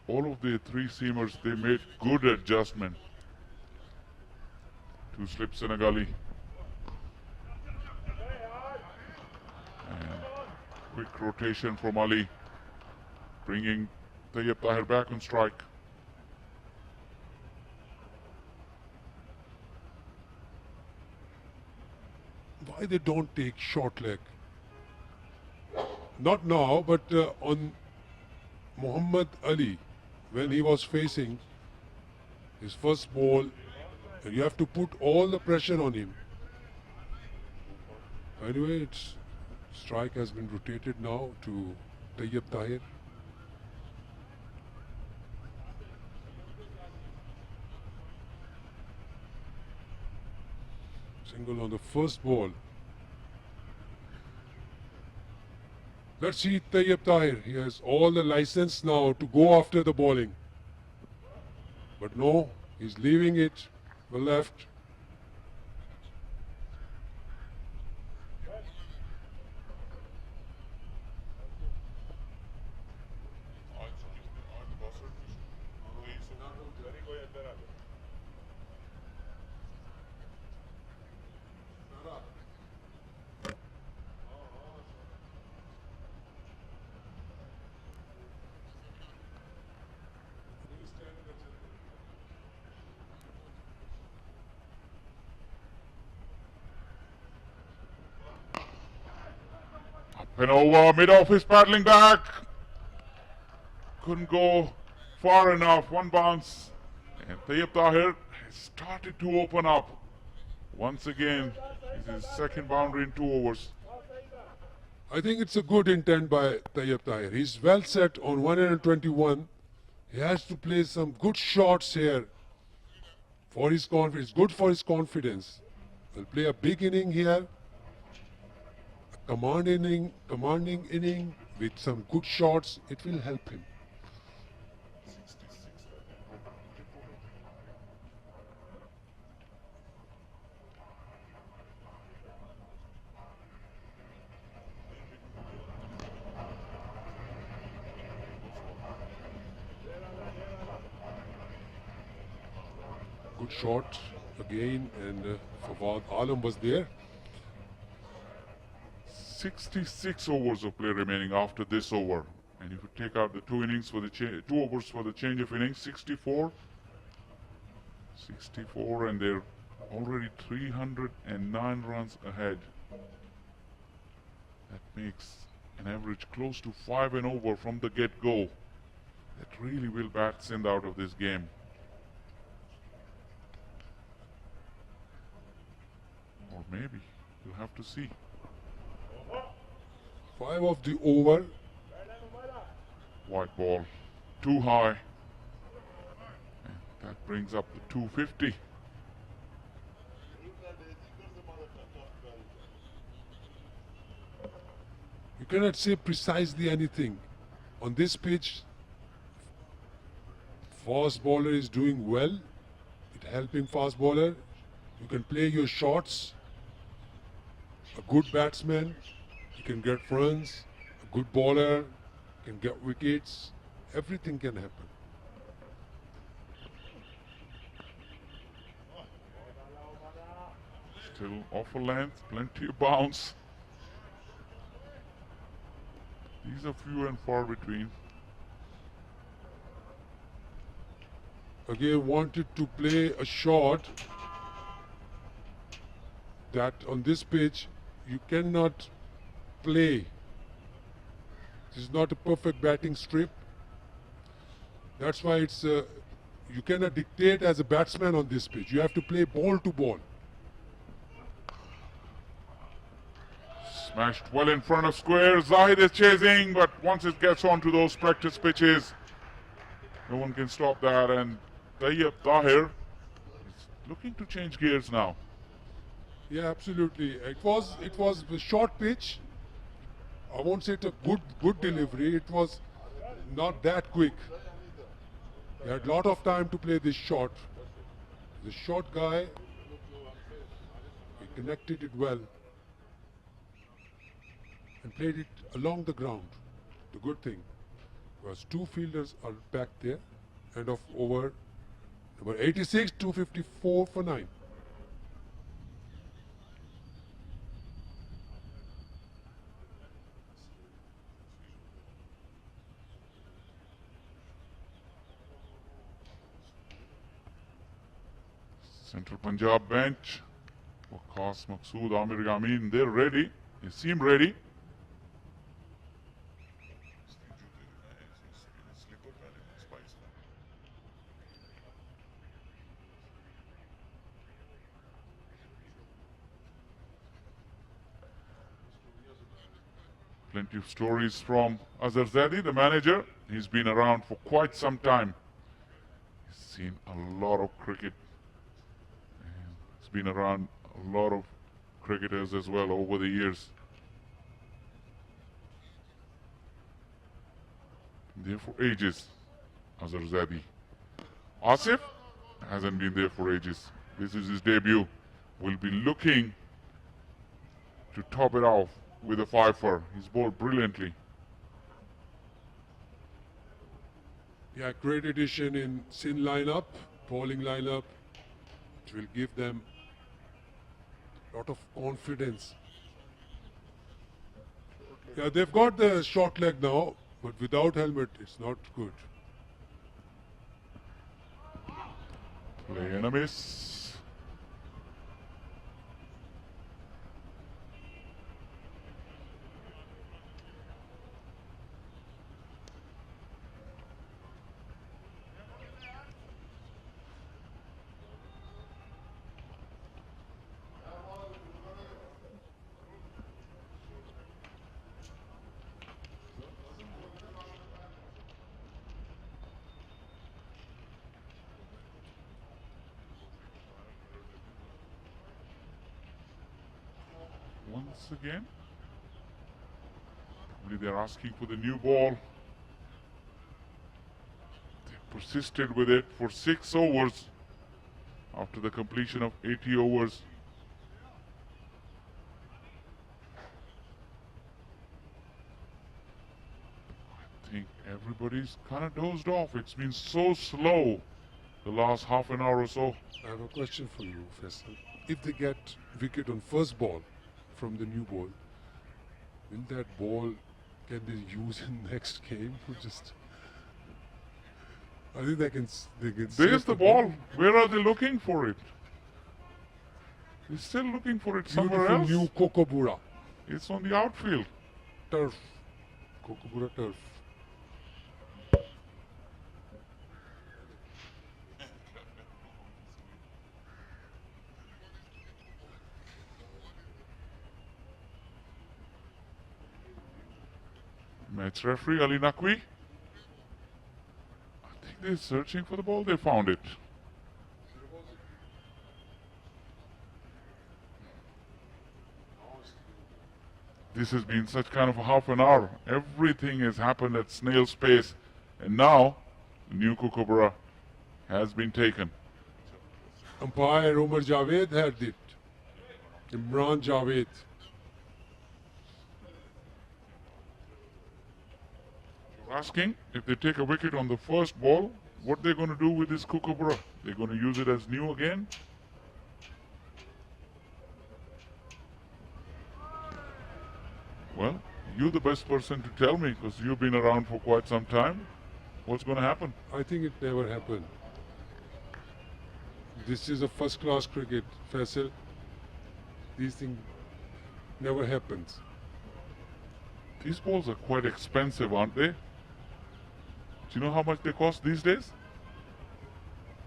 all of the 3 seamers, they made good adjustment. 2 slip Senegali. And quick rotation from Ali, bringing Tayyab Tahir back on strike. Why they don't take short leg? Not now, but on Muhammad Ali, when he was facing his first ball, you have to put all the pressure on him. Anyway, its strike has been rotated now to Tayyab Tahir. Single on the first ball. Let's see Tayyab Tahir. He has all the license now to go after the bowling. But no, he's leaving it the left. And over, mid-off is paddling back. Couldn't go far enough. One bounce. And Tayyab Tahir has started to open up. Once again, this is his second boundary in 2 overs. I think it's a good intent by Tayyab Tahir. He's well set on 121. He has to play some good shots here for his confidence. Good for his confidence. He'll play a big inning here. Commanding inning with some good shots, it will help him. Good shot again, and Fawad Alam was there. 66 overs of play remaining after this over. And if you take out the 2 innings for the 2 overs for the change of innings, 64, and they're already 309 runs ahead. That makes an average close to 5 and over from the get-go. That really will bat Sindh out of this game. Or maybe. We'll have to see. 5 of the over. White ball. Too high. And that brings up the 250. You cannot say precisely anything. On this pitch, fast bowler is doing well. It helping fast bowler. You can play your shots. A good batsman, you can get runs. A good bowler can get wickets. Everything can happen. Still off a length, plenty of bounce. These are few and far between. Again, wanted to play a shot that on this pitch you cannot play. This is not a perfect batting strip. That's why it's you cannot dictate as a batsman on this pitch. You have to play ball to ball. Smashed well in front of square. Zahid is chasing, but once it gets onto those practice pitches, no one can stop that. And Tayyab Tahir is looking to change gears now. Yeah, absolutely. It was a short pitch. I won't say it's a good delivery. It was not that quick. He had a lot of time to play this shot. The short guy, he connected it well and played it along the ground. The good thing was two fielders are back there. End of over number 86, 254 for 9. Central Punjab bench. Waqas, Maqsood, Amir Yamin, they're ready. They seem ready. Plenty of stories from Azhar Zaidi, the manager. He's been around for quite some time. He's seen a lot of cricket. And he's been around a lot of cricketers as well over the years. There for ages, Azhar Zaidi. Asif hasn't been there for ages. This is his debut. Will be looking to top it off with a fifer. He's bowled brilliantly. Yeah, great addition in Sindh lineup, bowling lineup. It will give them a lot of confidence. Yeah, they've got the short leg now, but without helmet, it's not good. Play and a miss. Once again, probably they're asking for the new ball. They persisted with it for 6 overs after the completion of 80 overs. I think everybody's kind of dozed off. It's been so slow the last half an hour or so. I have a question for you, Faisal. If they get wicket on first ball from the new ball, will that ball can they use in next game? Or just, I think they can. There's save the ball. Where are they looking for it? They're still looking for it somewhere Beautiful else. new Kokobura It's on the outfield. turf. Kokobura turf. Match referee Ali Naqvi. I think they're searching for the ball. They found it. This has been such kind of a half an hour. Everything has happened at snail's pace. And now, the new Kookaburra has been taken. Umpire Omar Javed had it. Imran Javed. Asking if they take a wicket on the first ball, what they're going to do with this Kookaburra? They're going to use it as new again? Well, you're the best person to tell me because you've been around for quite some time. What's going to happen? I think it never happened. This is a first class cricket, Faisal. These things never happens. These balls are quite expensive, aren't they? Do you know how much they cost these days?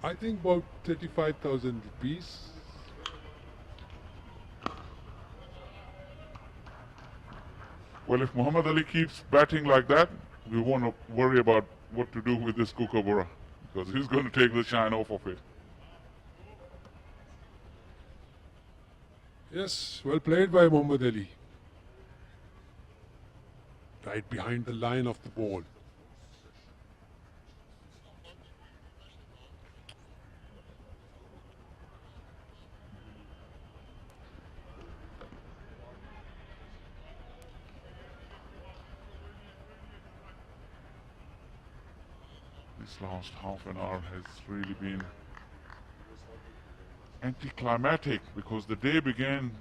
I think about 35,000 rupees. Well, if Muhammad Ali keeps batting like that, we won't worry about what to do with this Kookaburra because he's going to take the shine off of it. Yes, well played by Muhammad Ali. Right behind the line of the ball. This last half an hour has really been anticlimactic because the day began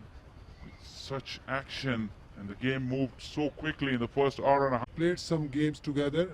with such action and the game moved so quickly in the first hour and a half. Played some games together